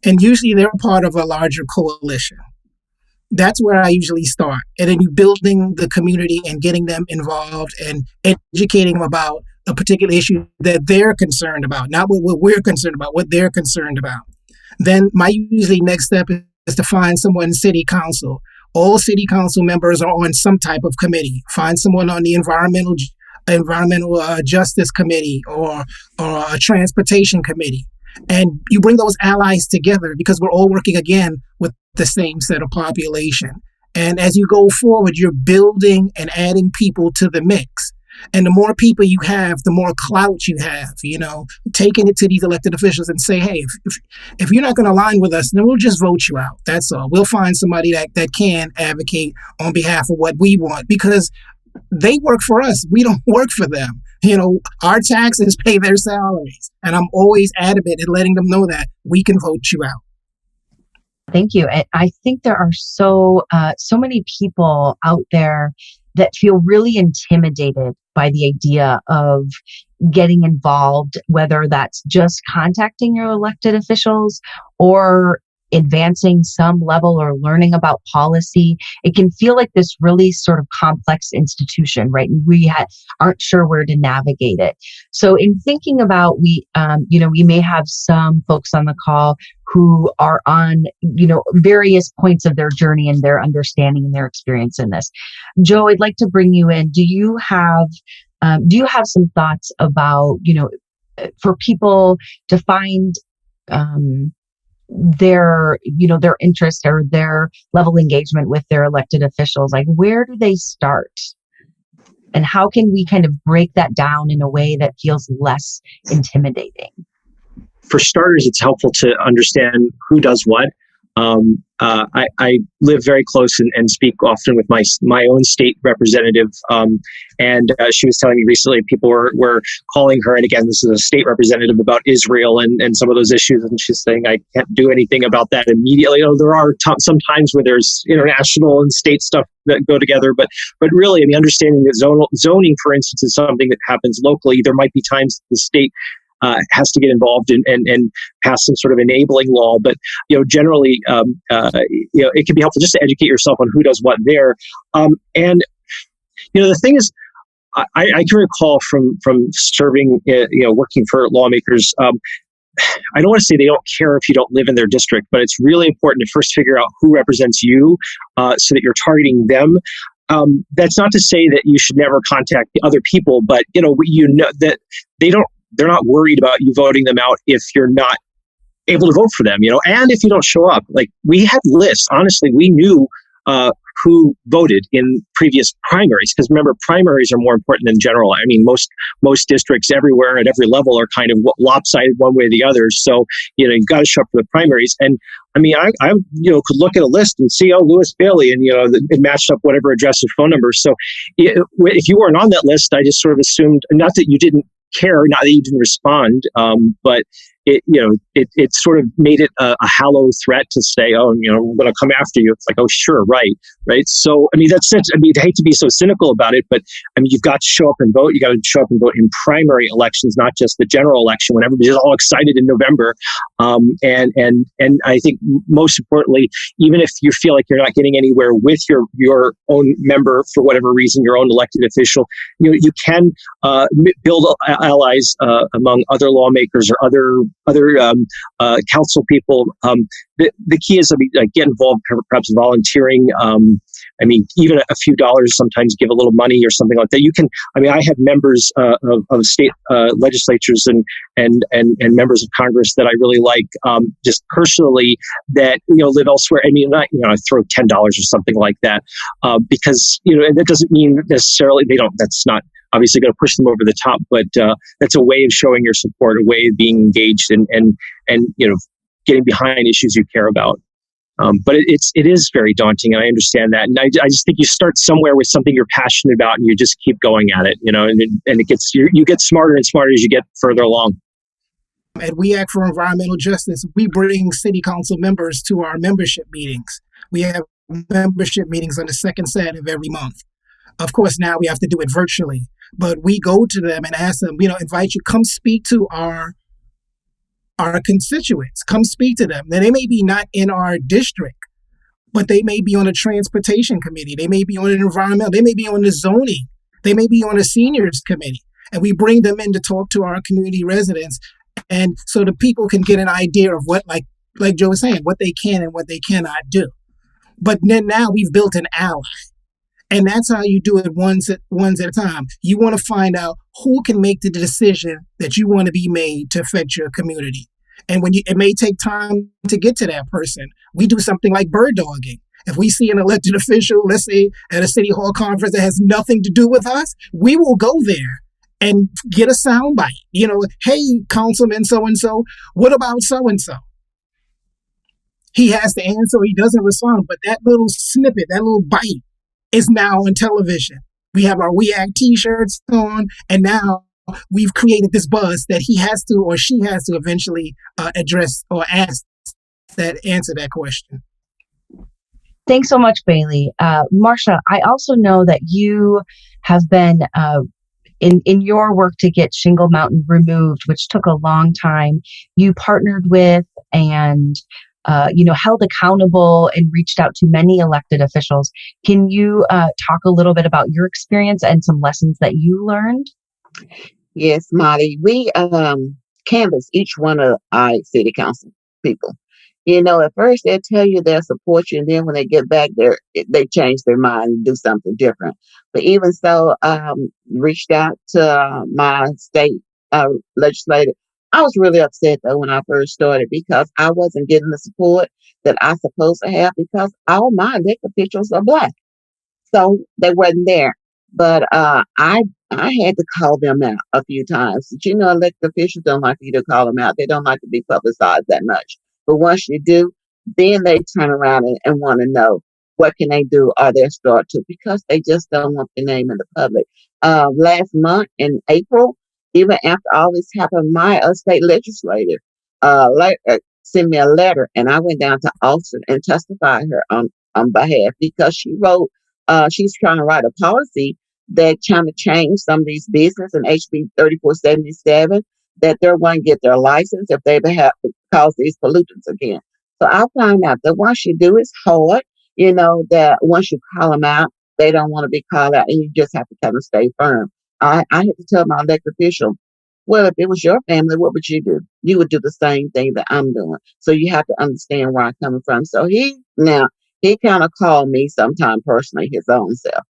Speaker 5: And usually they're part of a larger coalition. That's where I usually start. And then you building the community and getting them involved and educating them about a particular issue that they're concerned about, not what we're concerned about, what they're concerned about. Then my usually next step is to find someone in city council. All city council members are on some type of committee. Find someone on the environmental justice committee or a transportation committee. And you bring those allies together because we're all working again with the same set of population. And as you go forward, you're building and adding people to the mix. And the more people you have, the more clout you have, taking it to these elected officials and say, hey, if you're not going to align with us, then we'll just vote you out. That's all. We'll find somebody that can advocate on behalf of what we want because they work for us. We don't work for them. Our taxes pay their salaries. And I'm always adamant in letting them know that we can vote you out.
Speaker 2: Thank you. I think there are so many people out there that feel really intimidated by the idea of getting involved, whether that's just contacting your elected officials or advancing some level or learning about policy. It can feel like this really sort of complex institution, right? And we aren't sure where to navigate it. So in thinking about, we may have some folks on the call who are on, various points of their journey and their understanding and their experience in this. Joe, I'd like to bring you in. Do you have some thoughts about, for people to find their interest or their level of engagement with their elected officials? Like, where do they start? And how can we kind of break that down in a way that feels less intimidating?
Speaker 4: For starters, it's helpful to understand who does what. I live very close and speak often with my own state representative. And she was telling me recently people were calling her. And again, this is a state representative about Israel and some of those issues. And she's saying, I can't do anything about that immediately. There are some times where there's international and state stuff that go together. But really, understanding that zoning, for instance, is something that happens locally. There might be times the state has to get involved and pass some sort of enabling law. But, generally, it can be helpful just to educate yourself on who does what there. And, the thing is, I can recall from serving, working for lawmakers, I don't want to say they don't care if you don't live in their district, but it's really important to first figure out who represents you so that you're targeting them. That's not to say that you should never contact the other people, but, that they're not worried about you voting them out if you're not able to vote for them, and if you don't show up. Like, we had lists. Honestly, we knew who voted in previous primaries, because remember, primaries are more important than general. Most districts everywhere at every level are kind of lopsided one way or the other. So, you've got to show up for the primaries. And I could look at a list and see, Lewis Bailey, and, it matched up whatever address or phone number. So if you weren't on that list, I just sort of assumed, not that you didn't care, not that you didn't respond, but it sort of made it a hollow threat to say, oh, we're going to come after you. It's like, oh, sure, right. So, I mean, I hate to be so cynical about it, but I mean, you've got to show up and vote. You got to show up and vote in primary elections, not just the general election when everybody's all excited in November. And I think most importantly, even if you feel like you're not getting anywhere with your own member for whatever reason, your own elected official, you can build allies among other lawmakers or other council people. The key is to get involved, perhaps volunteering. I mean, even a few dollars, sometimes give a little money or something like that. You can. I mean, I have members of state legislatures and members of Congress that I really like, just personally, that live elsewhere. I mean, not I throw $10 or something like that, because and that doesn't mean necessarily they don't. That's not obviously going to push them over the top, but that's a way of showing your support, a way of being engaged and getting behind issues you care about. But it is very daunting, and I understand that. And I just think you start somewhere with something you're passionate about, and you just keep going at it, and it gets you get smarter and smarter as you get further along.
Speaker 5: At We Act for Environmental Justice, we bring city council members to our membership meetings. We have membership meetings on the second Saturday of every month. Of course, now we have to do it virtually, but we go to them and ask them, invite you, come speak to our constituents, come speak to them. Now, they may be not in our district, but they may be on a transportation committee. They may be on an environmental, they may be on the zoning. They may be on a seniors committee. And we bring them in to talk to our community residents. And so the people can get an idea of what, like Joe was saying, what they can and what they cannot do. But then now we've built an ally. And that's how you do it ones at a time. You want to find out who can make the decision that you want to be made to affect your community. And it may take time to get to that person. We do something like bird dogging. If we see an elected official, let's say at a city hall conference that has nothing to do with us, we will go there and get a soundbite. Hey, Councilman so-and-so, what about so-and-so? He has to answer, he doesn't respond, but that little snippet, that little bite is now on television. We have our We Act t-shirts on, and now we've created this buzz that he has to or she has to eventually address or answer that question.
Speaker 2: Thanks so much, Bailey. Marsha, I also know that you have been in your work to get Shingle Mountain removed, which took a long time. You partnered with and held accountable and reached out to many elected officials. Can you talk a little bit about your experience and some lessons that you learned?
Speaker 3: Yes, Molly. We canvass each one of our city council people. At first they'll tell you they'll support you, and then when they get back there, they change their mind and do something different. But even so, reached out to my state legislator. I was really upset though when I first started because I wasn't getting the support that I supposed to have because all my elected officials are Black. So they wasn't there. But I had to call them out a few times. Elected officials don't like you to call them out. They don't like to be publicized that much. But once you do, then they turn around and want to know what can they do or they'll start to because they just don't want the name in the public. Last month in April, even after all this happened, my state legislator sent me a letter, and I went down to Austin and testified her on behalf because she wrote, she's trying to write a policy that trying to change some of these business in HB 3477 that they're going to get their license if they have to cause these pollutants again. So I found out that once you do, it's hard, that once you call them out, they don't want to be called out, and you just have to kind of stay firm. I had to tell my elected official, well, if it was your family, what would you do? You would do the same thing that I'm doing. So you have to understand where I'm coming from. So he kind of called me sometime personally, his own self.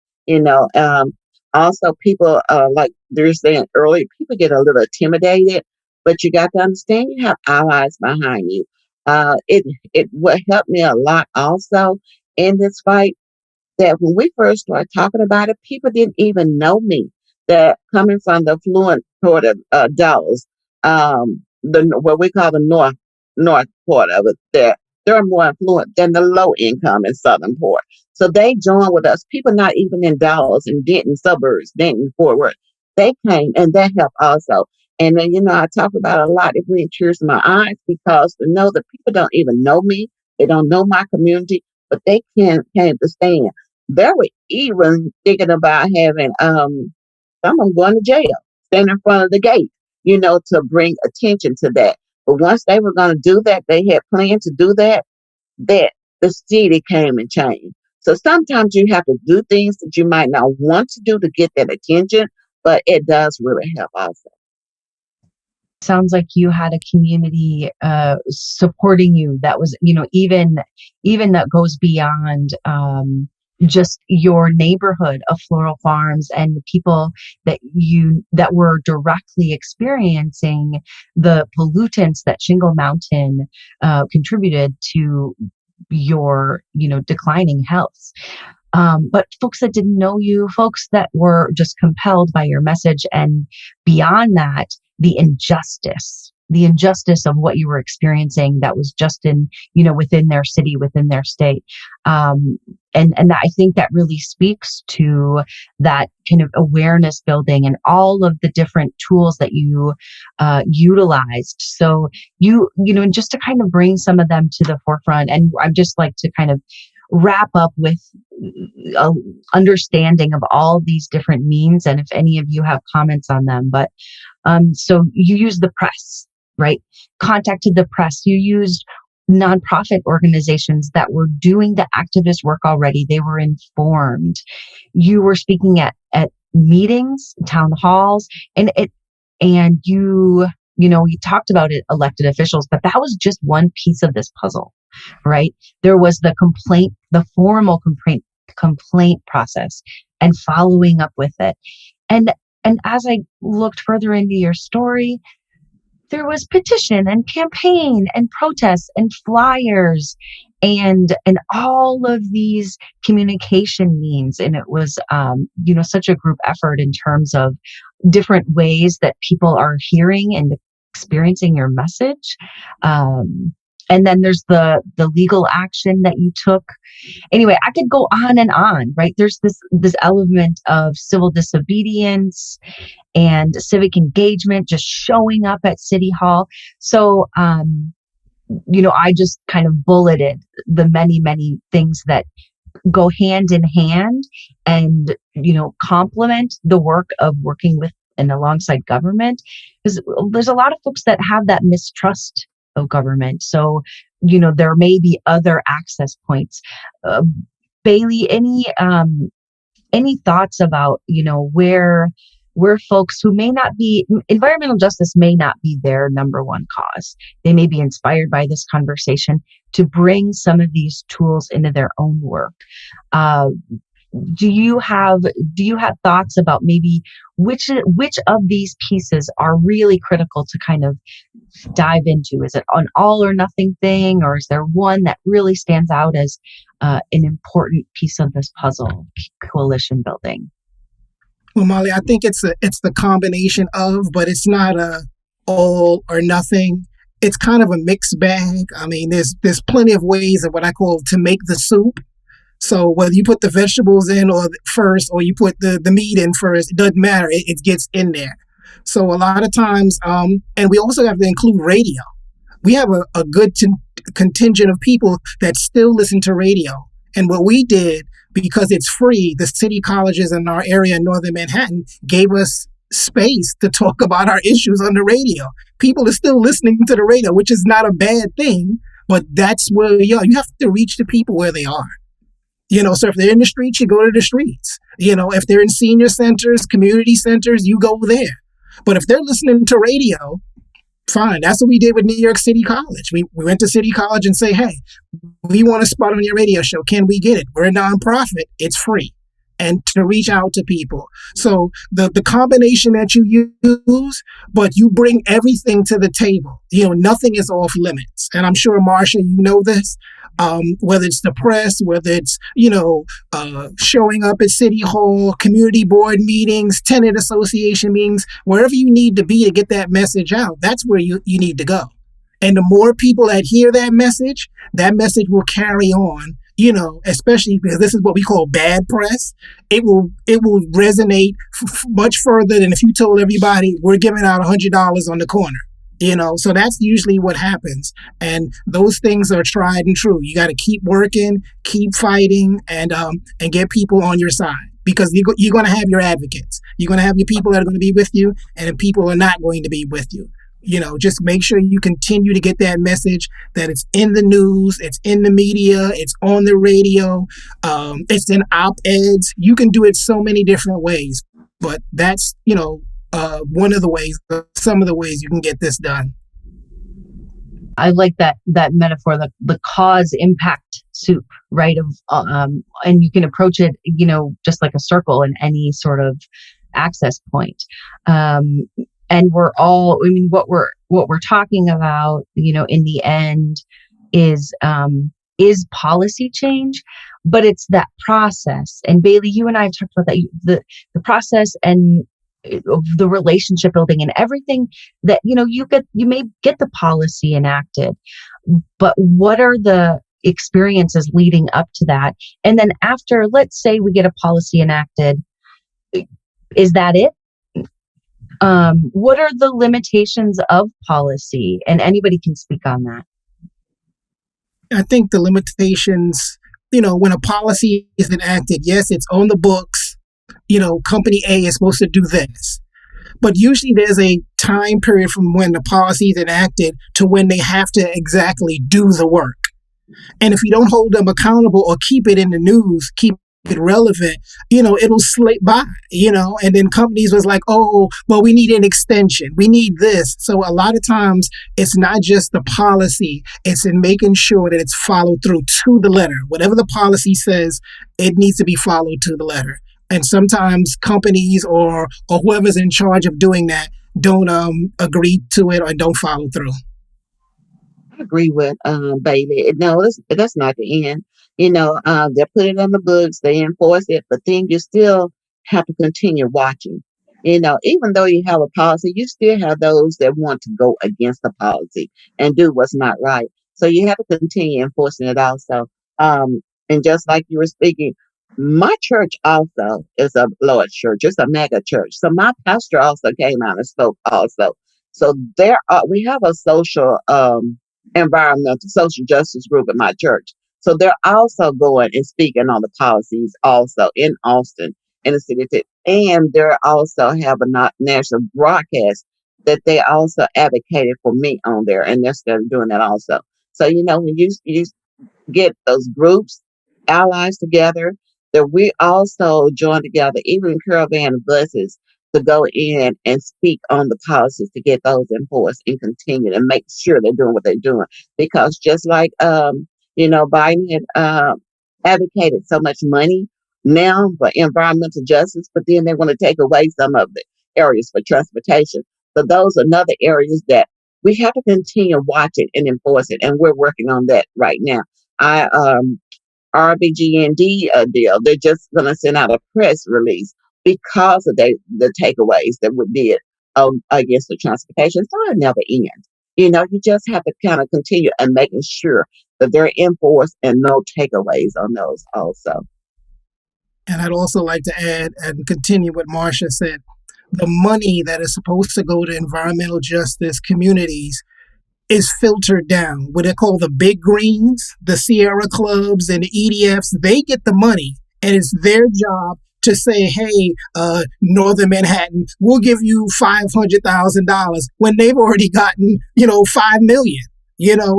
Speaker 3: Also, people, like they were saying earlier, people get a little intimidated, but you got to understand you have allies behind you. It would help me a lot also in this fight that when we first started talking about it, people didn't even know me. That coming from the affluent part of Dallas, what we call the north part of it, they're more affluent than the low income and southern part. So they joined with us. People not even in Dallas and Denton suburbs, Denton, Fort Worth, they came and that helped also. And then, I talk about a lot. It brings tears to my eyes because to know that people don't even know me, they don't know my community, but they can't understand. They were even thinking about having someone going to jail, stand in front of the gate, to bring attention to that. But once they were going to do that, they had planned to do that, that the city came and changed. So sometimes you have to do things that you might not want to do to get that attention, but it does really help also.
Speaker 2: Sounds like you had a community supporting you that was, even that goes beyond just your neighborhood of floral farms and the people that were directly experiencing the pollutants that Shingle Mountain contributed to your declining health. But folks that didn't know you, folks that were just compelled by your message, and beyond that, the injustice of what you were experiencing that was just within their city, within their state. And I think that really speaks to that kind of awareness building and all of the different tools that you utilized. So and just to kind of bring some of them to the forefront. And I'd just like to kind of wrap up with understanding of all these different means, and if any of you have comments on them. But so you used the press, right? Contacted the press. You used nonprofit organizations that were doing the activist work already. They were informed. You were speaking at meetings, town halls, and you talked about it, elected officials, but that was just one piece of this puzzle, right? There was the formal complaint process and following up with it. And as I looked further into your story, there was petition and campaign and protests and flyers and all of these communication means. And it was, such a group effort in terms of different ways that people are hearing and experiencing your message. And then there's the legal action that you took. Anyway, I could go on, right? There's this element of civil disobedience and civic engagement, just showing up at City Hall. So, I just kind of bulleted the many, many things that go hand in hand and, complement the work of working with and alongside government. Because there's a lot of folks that have that mistrust of government. So, there may be other access points. Bailey, any thoughts about, where folks who may not be, environmental justice may not be their number one cause. They may be inspired by this conversation to bring some of these tools into their own work. Do you have thoughts about maybe which of these pieces are really critical to kind of dive into? Is it an all or nothing thing, or is there one that really stands out as an important piece of this puzzle, coalition building?
Speaker 5: Well, Molly, I think it's the combination of, but it's not a all or nothing. It's kind of a mixed bag. I mean, there's plenty of ways of what I call to make the soup. So whether you put the vegetables in first or you put the meat in first, it doesn't matter. It gets in there. So a lot of times, and we also have to include radio. We have a good contingent of people that still listen to radio. And what we did, because it's free, the city colleges in our area in northern Manhattan gave us space to talk about our issues on the radio. People are still listening to the radio, which is not a bad thing, but that's where you have to reach the people where they are. So if they're in the streets, you go to the streets. If they're in senior centers, community centers, you go there. But if they're listening to radio, fine. That's what we did with New York City College. We went to City College and say, hey, we want a spot on your radio show. Can we get it? We're a nonprofit. It's free. And to reach out to people. So the combination that you use, but you bring everything to the table. Nothing is off limits. And I'm sure, Marsha, you know this. Whether it's the press, whether it's, showing up at City Hall, community board meetings, tenant association meetings, wherever you need to be to get that message out, that's where you need to go. And the more people that hear that message will carry on, especially because this is what we call bad press. It will resonate much further than if you told everybody we're giving out $100 on the corner. So that's usually what happens. And those things are tried and true. You got to keep working, keep fighting, and get people on your side, because you're going to have your advocates. You're going to have your people that are going to be with you, and people are not going to be with you. Just make sure you continue to get that message, that it's in the news, it's in the media, it's on the radio, it's in op-eds. You can do it so many different ways, but that's, one of the ways, some of the ways you can get this done.
Speaker 2: I like that metaphor, the cause impact soup, right? And you can approach it, just like a circle in any sort of access point. And we're all, what we're talking about, in the end is policy change, but it's that process. And Bailey, you and I have talked about that, the process and the relationship building and everything that, you may get the policy enacted, but what are the experiences leading up to that? And then after, let's say we get a policy enacted, is that it? What are the limitations of policy? And anybody can speak on that.
Speaker 5: I think the limitations, when a policy is enacted, yes, it's on the books. Company A is supposed to do this. But usually there's a time period from when the policy is enacted to when they have to exactly do the work. And if you don't hold them accountable or keep it in the news, keep it relevant, it'll slip by, and then companies was like, oh, well, we need an extension. We need this. So a lot of times it's not just the policy, it's in making sure that it's followed through to the letter. Whatever the policy says, it needs to be followed to the letter. And sometimes companies or whoever's in charge of doing that don't agree to it or don't follow through.
Speaker 3: I agree with Bailey. No, that's not the end. They put it on the books, they enforce it, but then you still have to continue watching. Even though you have a policy, you still have those that want to go against the policy and do what's not right. So you have to continue enforcing it also. And just like you were speaking, my church also is a large church. It's a mega church. So my pastor also came out and spoke also. So we have a social, environmental, social justice group in my church. So they're also going and speaking on the policies also in Austin, in the city. And they also have a national broadcast that they also advocated for me on there. And they're still doing that also. So, when you get those groups, allies together, that we also join together, even caravan buses, to go in and speak on the policies to get those enforced and continue and make sure they're doing what they're doing. Because just like, Biden had advocated so much money now for environmental justice, but then they want to take away some of the areas for transportation. So those are another areas that we have to continue watching and enforce it. And we're working on that right now. RBGND deal, they're just going to send out a press release because of the takeaways that we did against the transportation. So it never ends. You just have to kind of continue and making sure that they're enforced and no takeaways on those also.
Speaker 5: And I'd also like to add and continue what Marsha said. The money that is supposed to go to environmental justice communities is filtered down. What they call the big greens, the Sierra Clubs and the EDFs, they get the money, and it's their job to say, hey, Northern Manhattan, we'll give you $500,000 when they've already gotten, $5 million.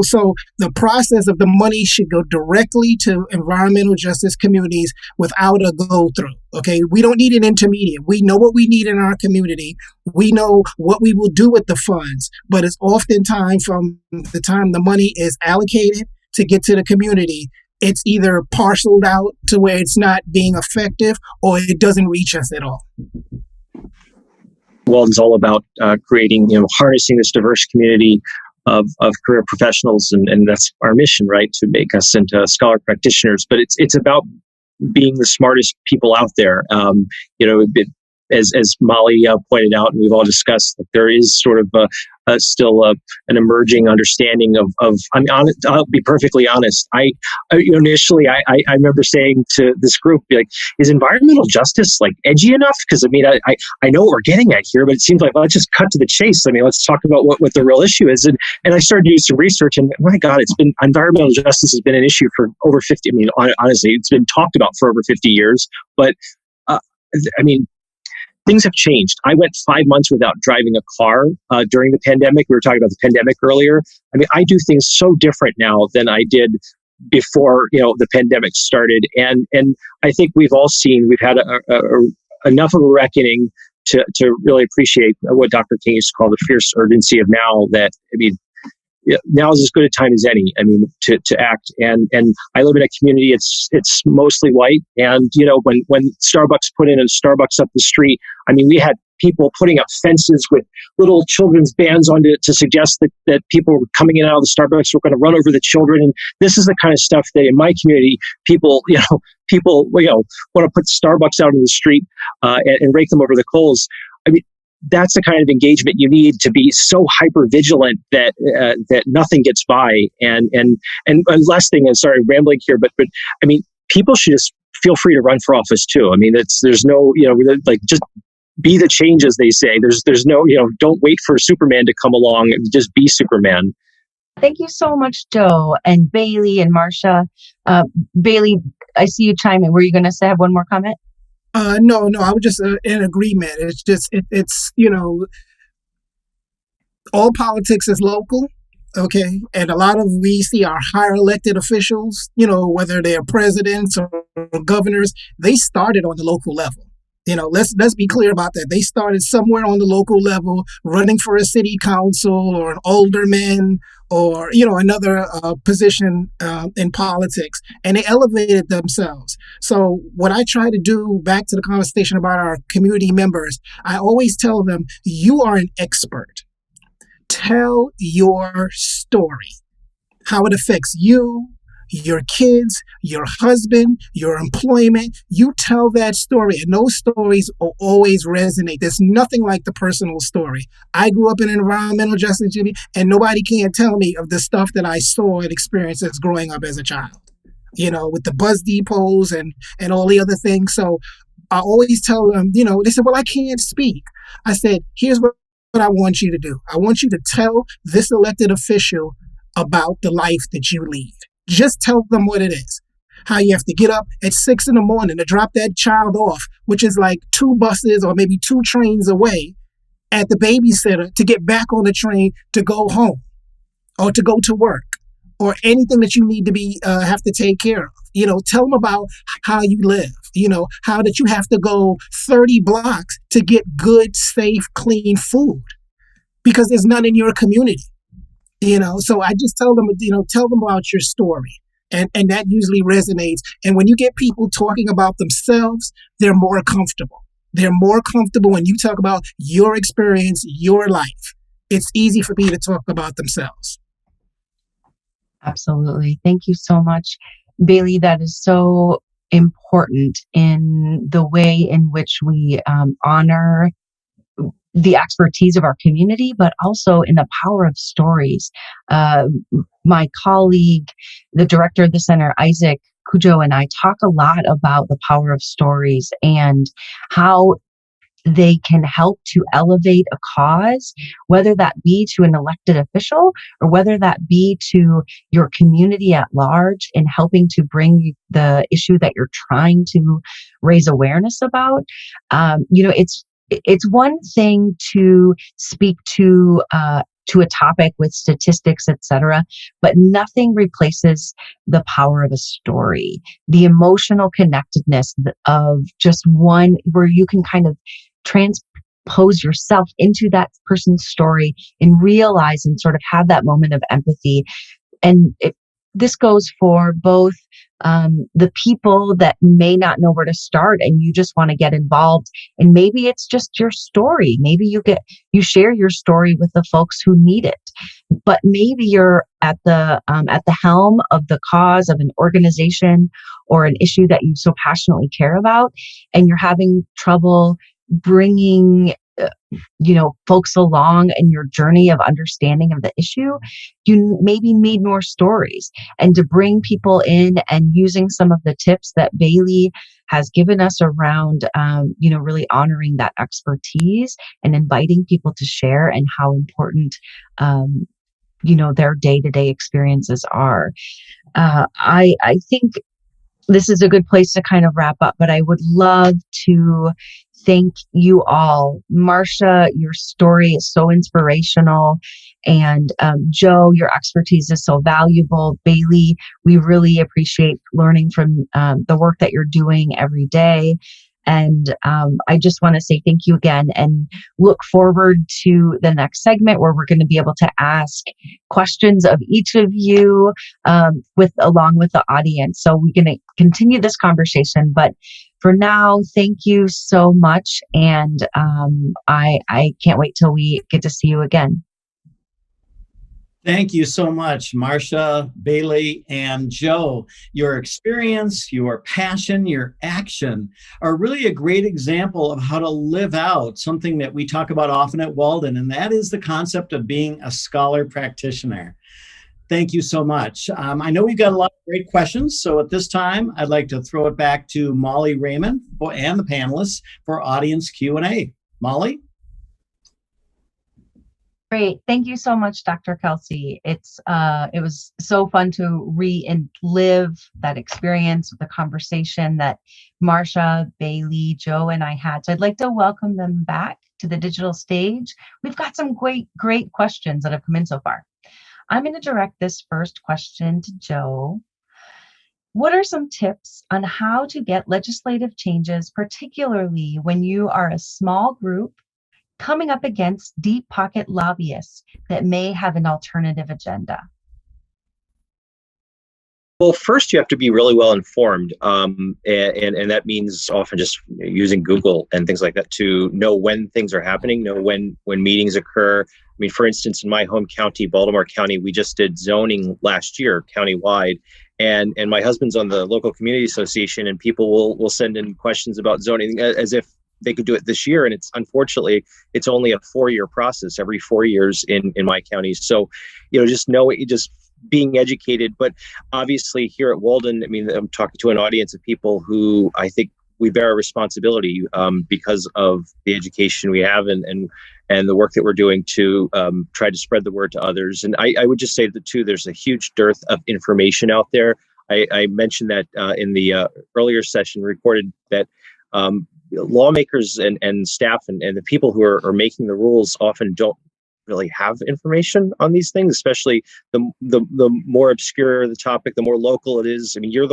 Speaker 5: So the process of the money should go directly to environmental justice communities without a go-through. Okay, we don't need an intermediate. We know what we need in our community. We know what we will do with the funds, but it's oftentimes from the time the money is allocated to get to the community, it's either parceled out to where it's not being effective or it doesn't reach us at all.
Speaker 4: Walden's all about creating, harnessing this diverse community of career professionals, and that's our mission, right? To make us into scholar practitioners. But it's about being the smartest people out there. As Molly pointed out, and we've all discussed, that there is sort of still an emerging understanding of. I mean, I'll be perfectly honest. Initially I remember saying to this group, like, is environmental justice like edgy enough? Because I mean, I know what we're getting at here, but it seems like, let's just cut to the chase. I mean, let's talk about what the real issue is. And I started doing some research, and my God, environmental justice has been an issue for over 50. I mean, honestly, it's been talked about for over 50 years. But I mean, things have changed. I went 5 months without driving a car during the pandemic. We were talking about the pandemic earlier. I mean, I do things so different now than I did before, the pandemic started. And I think we've had enough of a reckoning to really appreciate what Dr. King used to call the fierce urgency of now. That, I mean, now is as good a time as any. I mean, to act. And I live in a community. It's mostly white. And when Starbucks put in a Starbucks up the street, I mean, we had people putting up fences with little children's bands on it to suggest that people were coming in and out of the Starbucks were going to run over the children. And this is the kind of stuff that in my community, people want to put Starbucks out in the street and rake them over the coals. I mean, that's the kind of engagement you need to be so hyper vigilant that nothing gets by. And last thing, I'm sorry, rambling here, but I mean, people should just feel free to run for office too. I mean, there's no, just be the change, as they say. There's no, don't wait for Superman to come along, and just be Superman.
Speaker 2: Thank you so much, Joe and Bailey and Marsha. Bailey, I see you chime in. Were you going to have one more comment?
Speaker 5: No, I was just in agreement. It's just, it's all politics is local. Okay. And a lot of, we see our higher elected officials, whether they're presidents or governors, they started on the local level. Let's be clear about that. They started somewhere on the local level, running for a city council or an alderman or, another position in politics, and they elevated themselves. So what I try to do, back to the conversation about our community members, I always tell them, you are an expert. Tell your story, how it affects you, your kids, your husband, your employment. You tell that story, and those stories will always resonate. There's nothing like the personal story. I grew up in environmental justice, Jimmy, and nobody can tell me of the stuff that I saw and experienced as growing up as a child, with the bus depots and all the other things. So I always tell them, they said, well, I can't speak. I said, here's what I want you to do. I want you to tell this elected official about the life that you lead. Just tell them what it is. How you have to get up at 6 a.m. to drop that child off, which is like 2 buses or maybe 2 trains away, at the babysitter to get back on the train to go home or to go to work or anything that you need to have to take care of. Tell them about how you live, how that you have to go 30 blocks to get good, safe, clean food because there's none in your community. So I just tell them, tell them about your story. And that usually resonates. And when you get people talking about themselves, they're more comfortable. They're more comfortable when you talk about your experience, your life. It's easy for people to talk about themselves.
Speaker 2: Absolutely. Thank you so much, Bailey. That is so important in the way in which we honor the expertise of our community, but also in the power of stories. My colleague, the director of the center, Isaac Cujo, and I talk a lot about the power of stories and how they can help to elevate a cause, whether that be to an elected official or whether that be to your community at large, in helping to bring the issue that you're trying to raise awareness about. It's one thing to speak to a topic with statistics, etc., but nothing replaces the power of a story, the emotional connectedness of just one where you can kind of transpose yourself into that person's story and realize and sort of have that moment of empathy. And this goes for both the people that may not know where to start and you just want to get involved. And maybe it's just your story. Maybe you share your story with the folks who need it. But maybe you're at the helm of the cause of an organization or an issue that you so passionately care about, and you're having trouble bringing folks along in your journey of understanding of the issue, you maybe need more stories, and to bring people in and using some of the tips that Bailey has given us around, really honoring that expertise and inviting people to share and how important, their day-to-day experiences are. I think this is a good place to kind of wrap up, but I would love to thank you all. Marsha, your story is so inspirational. And Joe, your expertise is so valuable. Bailey, we really appreciate learning from the work that you're doing every day. And I just want to say thank you again and look forward to the next segment where we're going to be able to ask questions of each of you along with the audience. So we're going to continue this conversation. But for now, thank you so much. And I can't wait till we get to see you again.
Speaker 1: Thank you so much, Marsha, Bailey, and Joe. Your experience, your passion, your action are really a great example of how to live out something that we talk about often at Walden, and that is the concept of being a scholar practitioner. Thank you so much. I know we've got a lot of great questions, so at this time, I'd like to throw it back to Molly Raymond and the panelists for audience Q&A. Molly?
Speaker 2: Great. Thank you so much, Dr. Kelsey. It was so fun to relive that experience, the conversation that Marsha, Bailey, Joe, and I had. So I'd like to welcome them back to the digital stage. We've got some great questions that have come in so far. I'm going to direct this first question to Joe. What are some tips on how to get legislative changes, particularly when you are a small group coming up against deep pocket lobbyists that may have an alternative agenda?
Speaker 4: Well, first you have to be really well informed, and that means often just using Google and things like that to know when things are happening, know when meetings occur. I mean, for instance, in my home county, Baltimore County, we just did zoning last year, countywide, and my husband's on the local community association, and people will send in questions about zoning as if they could do it this year, and unfortunately it's only a 4-year process every 4 years in my county. So, just know it, just being educated. But obviously here at Walden, I mean, I'm talking to an audience of people who I think we bear a responsibility because of the education we have and the work that we're doing to try to spread the word to others. And I would just say that too, there's a huge dearth of information out there. I mentioned that in the earlier session recorded that lawmakers and staff and the people who are making the rules often don't really have information on these things, especially the more obscure the topic, the more local it is. I mean, we're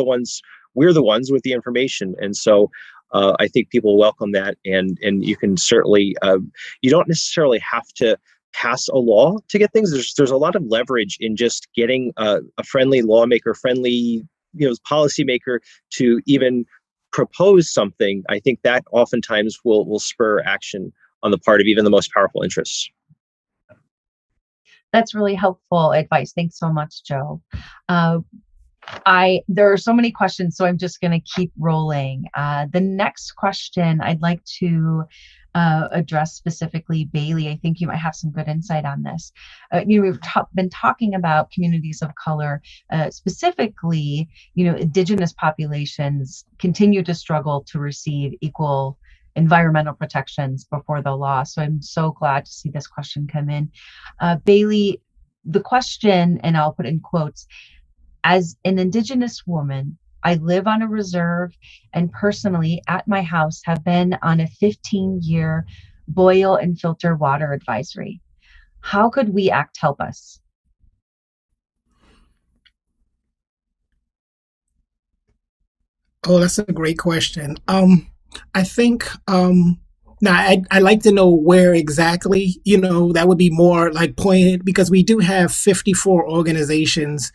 Speaker 4: the ones with the information. And so I think people welcome that. And you can certainly, you don't necessarily have to pass a law to get things. There's a lot of leverage in just getting a friendly lawmaker, policymaker to even propose something. I think that oftentimes will spur action on the part of even the most powerful interests.
Speaker 2: That's really helpful advice. Thanks so much, Joe. There are so many questions, so I'm just going to keep rolling. The next question I'd like to address specifically, Bailey. I think you might have some good insight on this. We've been talking about communities of color, specifically, indigenous populations continue to struggle to receive equal environmental protections before the law. So I'm so glad to see this question come in. Bailey, the question, and I'll put in quotes, as an Indigenous woman, I live on a reserve and personally at my house have been on a 15-year boil and filter water advisory. How could We Act help us?
Speaker 5: Oh, that's a great question. I think now I'd like to know where exactly, that would be more like pointed, because we do have 54 organizations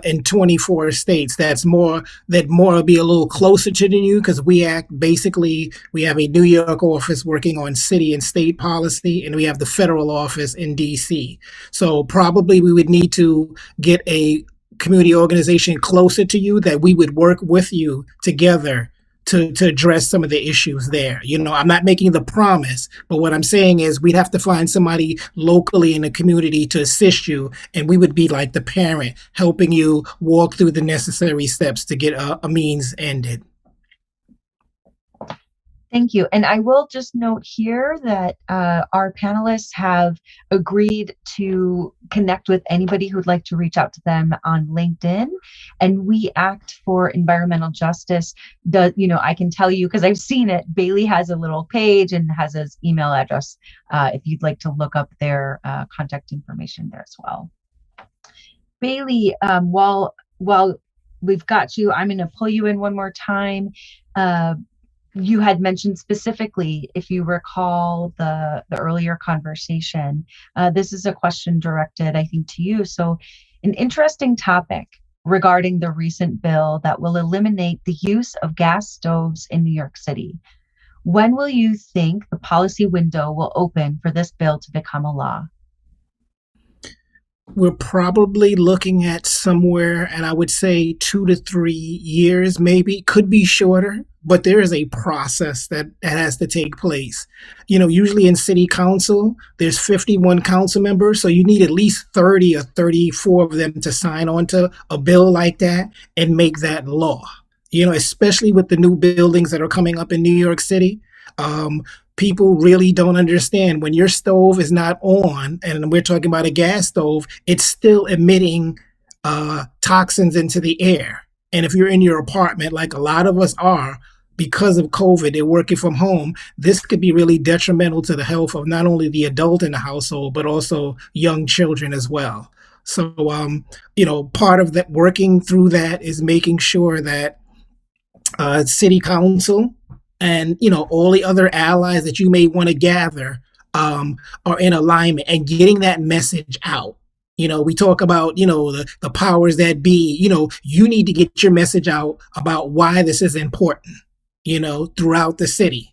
Speaker 5: in 24 states. That more will be a little closer to you, because we have a New York office working on city and state policy, and we have the federal office in DC. So probably we would need to get a community organization closer to you that we would work with you together to address some of the issues there. I'm not making the promise, but what I'm saying is we'd have to find somebody locally in the community to assist you, and we would be like the parent helping you walk through the necessary steps to get a means ended.
Speaker 2: Thank you. And I will just note here that our panelists have agreed to connect with anybody who'd like to reach out to them on LinkedIn. And We Act for Environmental Justice I can tell you, because I've seen it, Bailey has a little page and has his email address if you'd like to look up their contact information there as well. Bailey, while we've got you, I'm going to pull you in one more time. You had mentioned specifically, if you recall the earlier conversation, this is a question directed, I think, to you. So an interesting topic regarding the recent bill that will eliminate the use of gas stoves in New York City. When will you think the policy window will open for this bill to become a law?
Speaker 5: We're probably looking at somewhere, and I would say 2 to 3 years, maybe, could be shorter, but there is a process that has to take place. Usually in city council, there's 51 council members, so you need at least 30 or 34 of them to sign on to a bill like that and make that law. Especially with the new buildings that are coming up in New York City. People really don't understand when your stove is not on, and we're talking about a gas stove, it's still emitting toxins into the air. And if you're in your apartment, like a lot of us are, because of COVID, they're working from home, this could be really detrimental to the health of not only the adult in the household, but also young children as well. So, part of that, working through that, is making sure that city council and all the other allies that you may want to gather are in alignment and getting that message out. We talk about the powers that be. You need to get your message out about why this is important, throughout the city,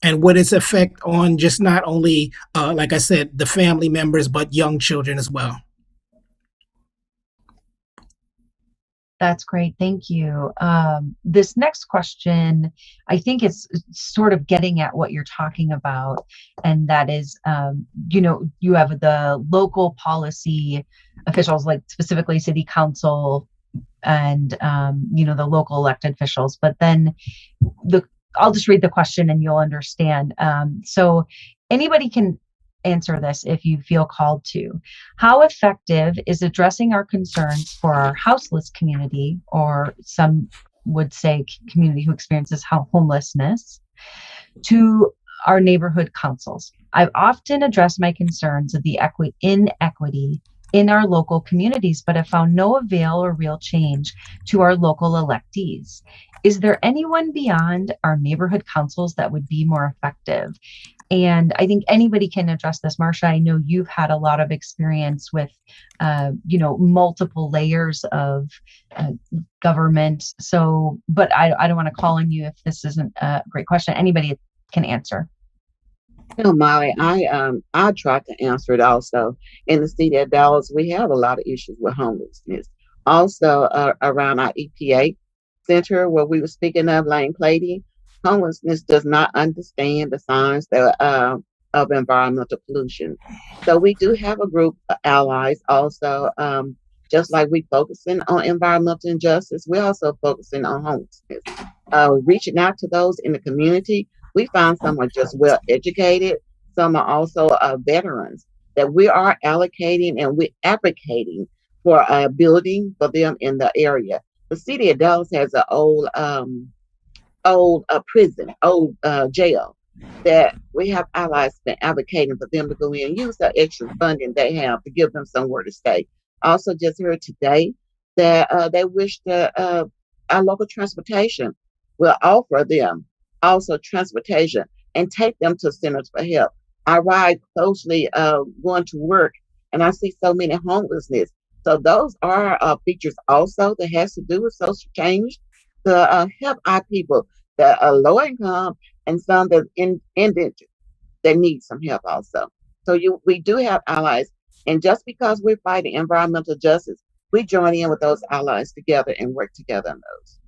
Speaker 5: and what its effect on just not only like I said, the family members, but young children as well.
Speaker 2: That's great. Thank you. This next question, I think it's sort of getting at what you're talking about. And that is, you have the local policy officials, like specifically city council and, the local elected officials. But then I'll just read the question and you'll understand. So anybody can answer this if you feel called to. How effective is addressing our concerns for our houseless community, or some would say community who experiences homelessness, to our neighborhood councils? I've often addressed my concerns of the inequity in our local communities, but have found no avail or real change to our local electees. Is there anyone beyond our neighborhood councils that would be more effective? And I think anybody can address this. Marsha, I know you've had a lot of experience with, multiple layers of government. So, but I don't want to call on you if this isn't a great question. Anybody can answer.
Speaker 3: Molly, I tried to answer it also. In the city of Dallas, we have a lot of issues with homelessness. Also, around our EPA center, where we were speaking of Lane Plady, homelessness does not understand the signs of environmental pollution. So we do have a group of allies also. Just like we focusing on environmental injustice, we're also focusing on homelessness. Reaching out to those in the community. We find some are just well educated. Some are also veterans that we are allocating, and we're advocating for a building for them in the area. The city of Dallas has an old prison, old jail, that we have allies been advocating for them to go in and use that extra funding they have to give them somewhere to stay. Also just heard today that they wish that our local transportation will offer them also transportation and take them to centers for help. I ride closely going to work, and I see so many homelessness. So those are features also that has to do with social change to help our people that are low income and some that indigent that need some help also. So we do have allies, and just because we're fighting environmental justice, we join in with those allies together and work together on those.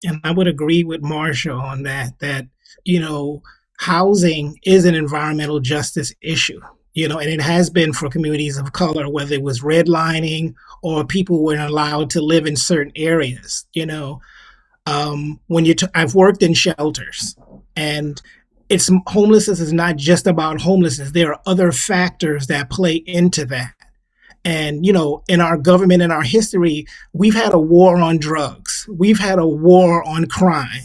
Speaker 5: And I would agree with Marsha on that, you know, housing is an environmental justice issue, you know, and it has been for communities of color, whether it was redlining or people weren't allowed to live in certain areas, you know. I've worked in shelters, and it's homelessness is not just about homelessness. There are other factors that play into that. And, you know, in our government, in our history, we've had a war on drugs. We've had a war on crime,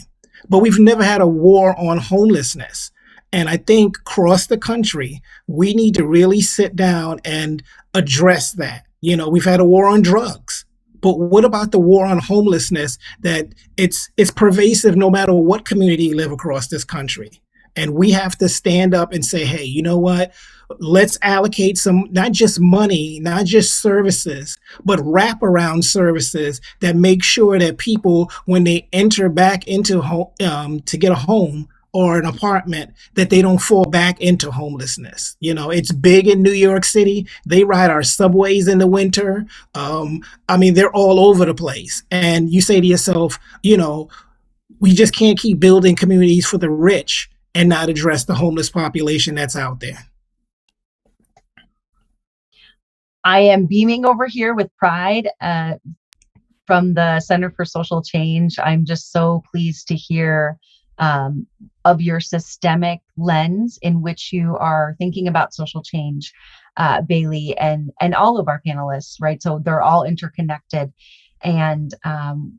Speaker 5: but we've never had a war on homelessness. And I think across the country, we need to really sit down and address that. You know, we've had a war on drugs, but what about the war on homelessness that it's pervasive no matter what community you live across this country? And we have to stand up and say, hey, you know what? Let's allocate some, not just money, not just services, but wraparound services that make sure that people, when they enter back into home to get a home or an apartment, that they don't fall back into homelessness. You know, it's big in New York City. They ride our subways in the winter. I mean, they're all over the place. And you say to yourself, you know, we just can't keep building communities for the rich and not address the homeless population that's out there.
Speaker 2: I am beaming over here with pride from the Center for Social Change. I'm just so pleased to hear of your systemic lens in which you are thinking about social change, Bailey, and all of our panelists, right? So they're all interconnected. And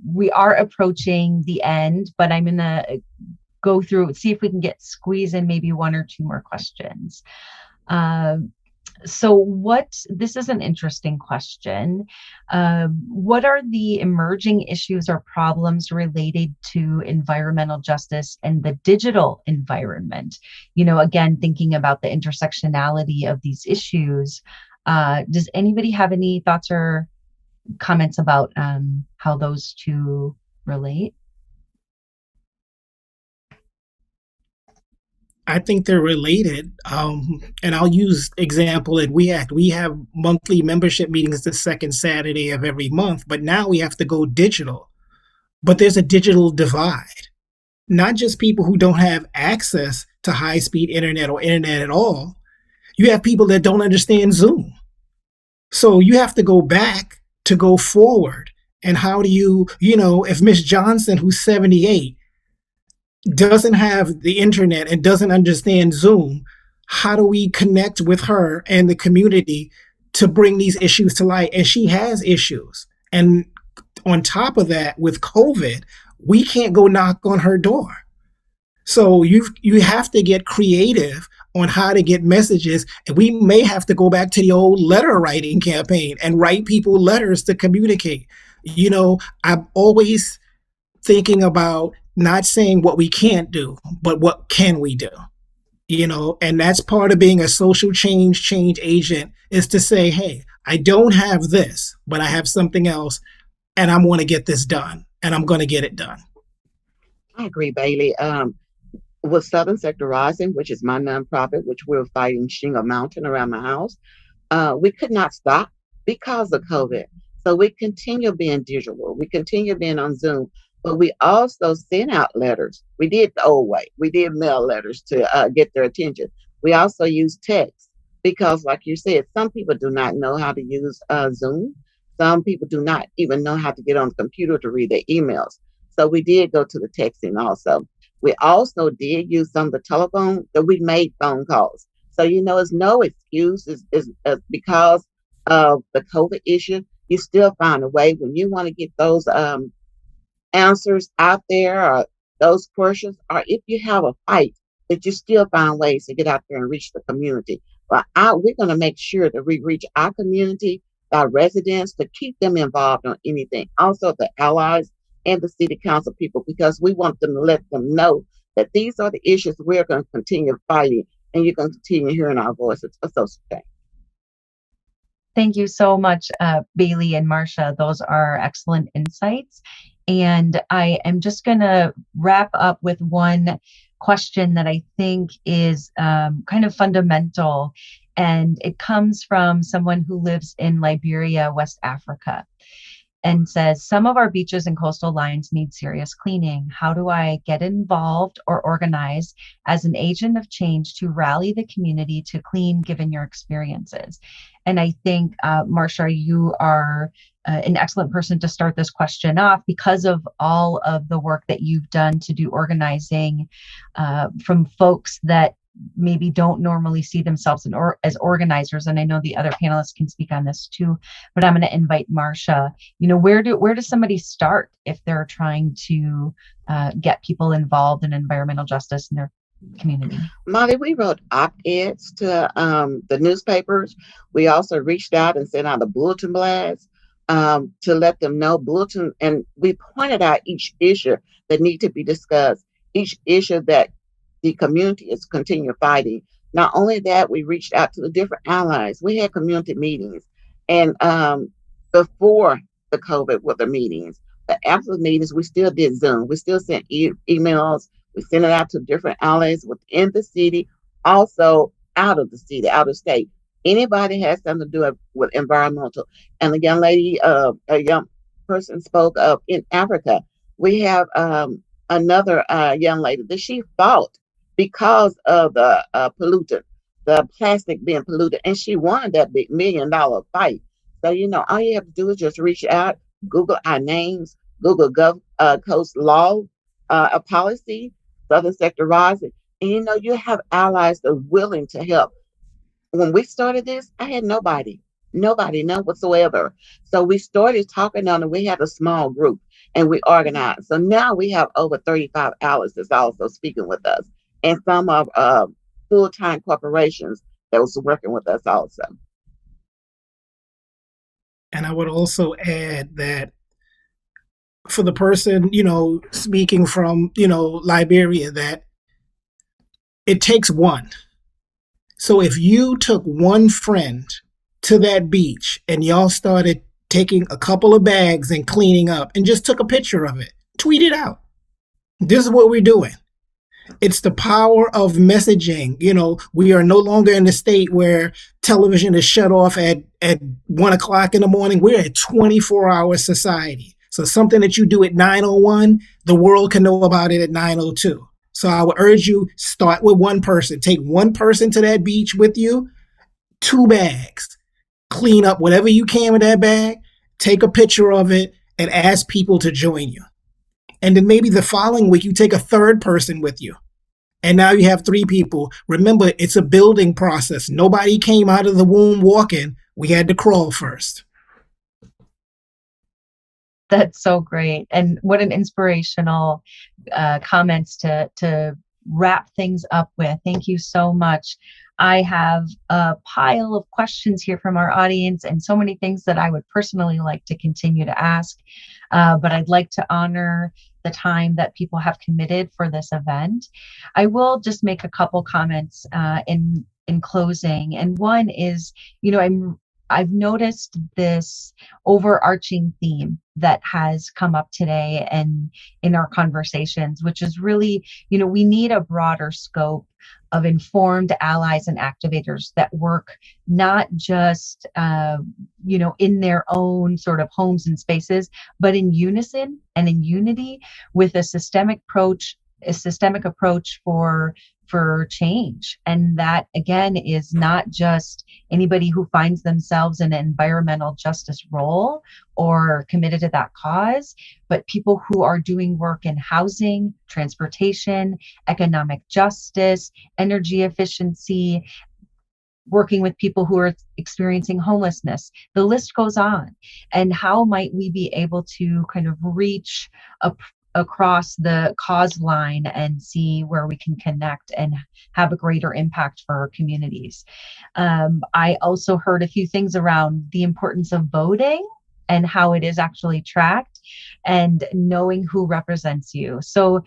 Speaker 2: we are approaching the end, but I'm going to go through, see if we can squeeze in maybe one or two more questions. So this is an interesting question. What are the emerging issues or problems related to environmental justice and the digital environment? You know, again, thinking about the intersectionality of these issues, does anybody have any thoughts or comments about how those two relate?
Speaker 5: I think they're related. And I'll use example at WEACT. We have monthly membership meetings the second Saturday of every month, but now we have to go digital. But there's a digital divide. Not just people who don't have access to high-speed internet or internet at all. You have people that don't understand Zoom. So you have to go back to go forward. And how do you know, if Miss Johnson, who's 78, doesn't have the internet and doesn't understand Zoom, how do we connect with her and the community to bring these issues to light? And she has issues. And on top of that, with COVID, we can't go knock on her door. So you have to get creative on how to get messages. And we may have to go back to the old letter writing campaign and write people letters to communicate. You know, I'm always thinking about not saying what we can't do, but what can we do? You know, and that's part of being a social change agent, is to say, hey, I don't have this, but I have something else, and I want to get this done, and I'm going to get it done.
Speaker 3: I agree, Bailey. With Southern Sector Rising, which is my nonprofit, which we're fighting Shingle Mountain around my house, we could not stop because of COVID. So we continue being digital. We continue being on Zoom. But we also sent out letters. We did the old way. We did mail letters to get their attention. We also use text because, like you said, some people do not know how to use Zoom. Some people do not even know how to get on the computer to read their emails. So we did go to the texting also. We also did use some of the telephone, that we made phone calls. So, you know, it's no excuse. It's because of the COVID issue, you still find a way when you want to get those answers out there, or those portions, or if you have a fight, that you still find ways to get out there and reach the community. But we're going to make sure that we reach our community, our residents, to keep them involved on anything. Also the allies and the city council people, because we want them to let them know that these are the issues we're going to continue fighting, and you're going to continue hearing our voices for social change.
Speaker 2: Thank you so much, Bailey and Marsha. Those are excellent insights. And I am just going to wrap up with one question that I think is kind of fundamental. And it comes from someone who lives in Liberia, West Africa. and says, some of our beaches and coastal lines need serious cleaning. How do I get involved or organize as an agent of change to rally the community to clean, given your experiences? And I think, Marsha, you are an excellent person to start this question off because of all of the work that you've done to do organizing from folks that maybe don't normally see themselves as organizers. And I know the other panelists can speak on this too, but I'm going to invite Marsha. Where does somebody start if they're trying to get people involved in environmental justice in their community?
Speaker 3: Molly, we wrote op-eds to the newspapers. We also reached out and sent out a bulletin blast to let them know and we pointed out each issue that need to be discussed, each issue that the community is continue fighting. Not only that, we reached out to the different allies. We had community meetings, and before the COVID with the meetings, but after the meetings, we still did Zoom. We still sent emails. We sent it out to different allies within the city, also out of the city, out of state. Anybody has something to do with environmental. And the young lady, a young person spoke of in Africa. We have another young lady that she fought because of the pollutant, the plastic being polluted, and she won that big $1 million fight. So, all you have to do is just reach out, Google our names, Google Coast Law, a policy, Southern Sector Rising, and you have allies that are willing to help. When we started this, I had nobody, none whatsoever. So we started talking on it. We had a small group and we organized. So now we have over 35 allies that's also speaking with us, and some of full-time corporations that was working with us also.
Speaker 5: And I would also add that for the person, speaking from, Liberia, that it takes one. So if you took one friend to that beach and y'all started taking a couple of bags and cleaning up and just took a picture of it, tweet it out. This is what we're doing. It's the power of messaging. We are no longer in the state where television is shut off at 1 o'clock in the morning. We're a 24-hour society. So something that you do at 9:01, the world can know about it at 9:02. So I would urge you, start with one person. Take one person to that beach with you, 2 bags. Clean up whatever you can with that bag, take a picture of it, and ask people to join you. And then maybe the following week, you take a 3rd person with you. And now you have 3 people. Remember, it's a building process. Nobody came out of the womb walking. We had to crawl first.
Speaker 2: That's so great. And what an inspirational comments to wrap things up with. Thank you so much. I have a pile of questions here from our audience and so many things that I would personally like to continue to ask, but I'd like to honor the time that people have committed for this event. I will just make a couple comments in closing. And one is, I've noticed this overarching theme that has come up today and in our conversations, which is really, we need a broader scope of informed allies and activators that work not just, in their own sort of homes and spaces, but in unison and in unity with a systemic approach for change. And that, again, is not just anybody who finds themselves in an environmental justice role or committed to that cause, but people who are doing work in housing, transportation, economic justice, energy efficiency, working with people who are experiencing homelessness. The list goes on. And how might we be able to kind of reach across the cause line and see where we can connect and have a greater impact for our communities. I also heard a few things around the importance of voting and how it is actually tracked and knowing who represents you. So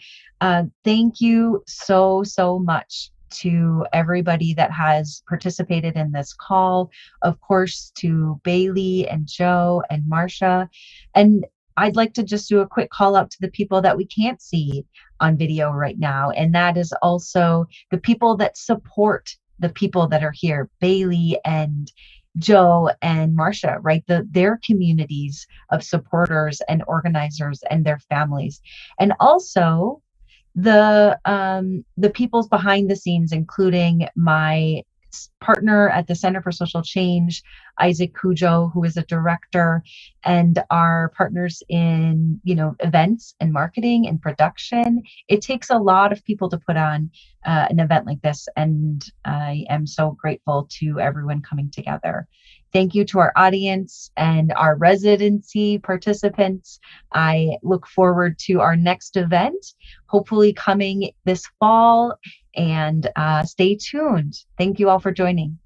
Speaker 2: thank you so much to everybody that has participated in this call. Of course, to Bailey and Joe and Marsha. And I'd like to just do a quick call out to the people that we can't see on video right now. And that is also the people that support the people that are here, Bailey and Joe and Marsha, right? Their communities of supporters and organizers and their families, and also the people's behind the scenes, including my partner at the Center for Social Change, Isaac Cujo, who is a director, and our partners in, events and marketing and production. It takes a lot of people to put on an event like this, and I am so grateful to everyone coming together. Thank you to our audience and our residency participants. I look forward to our next event, hopefully coming this fall, and stay tuned. Thank you all for joining.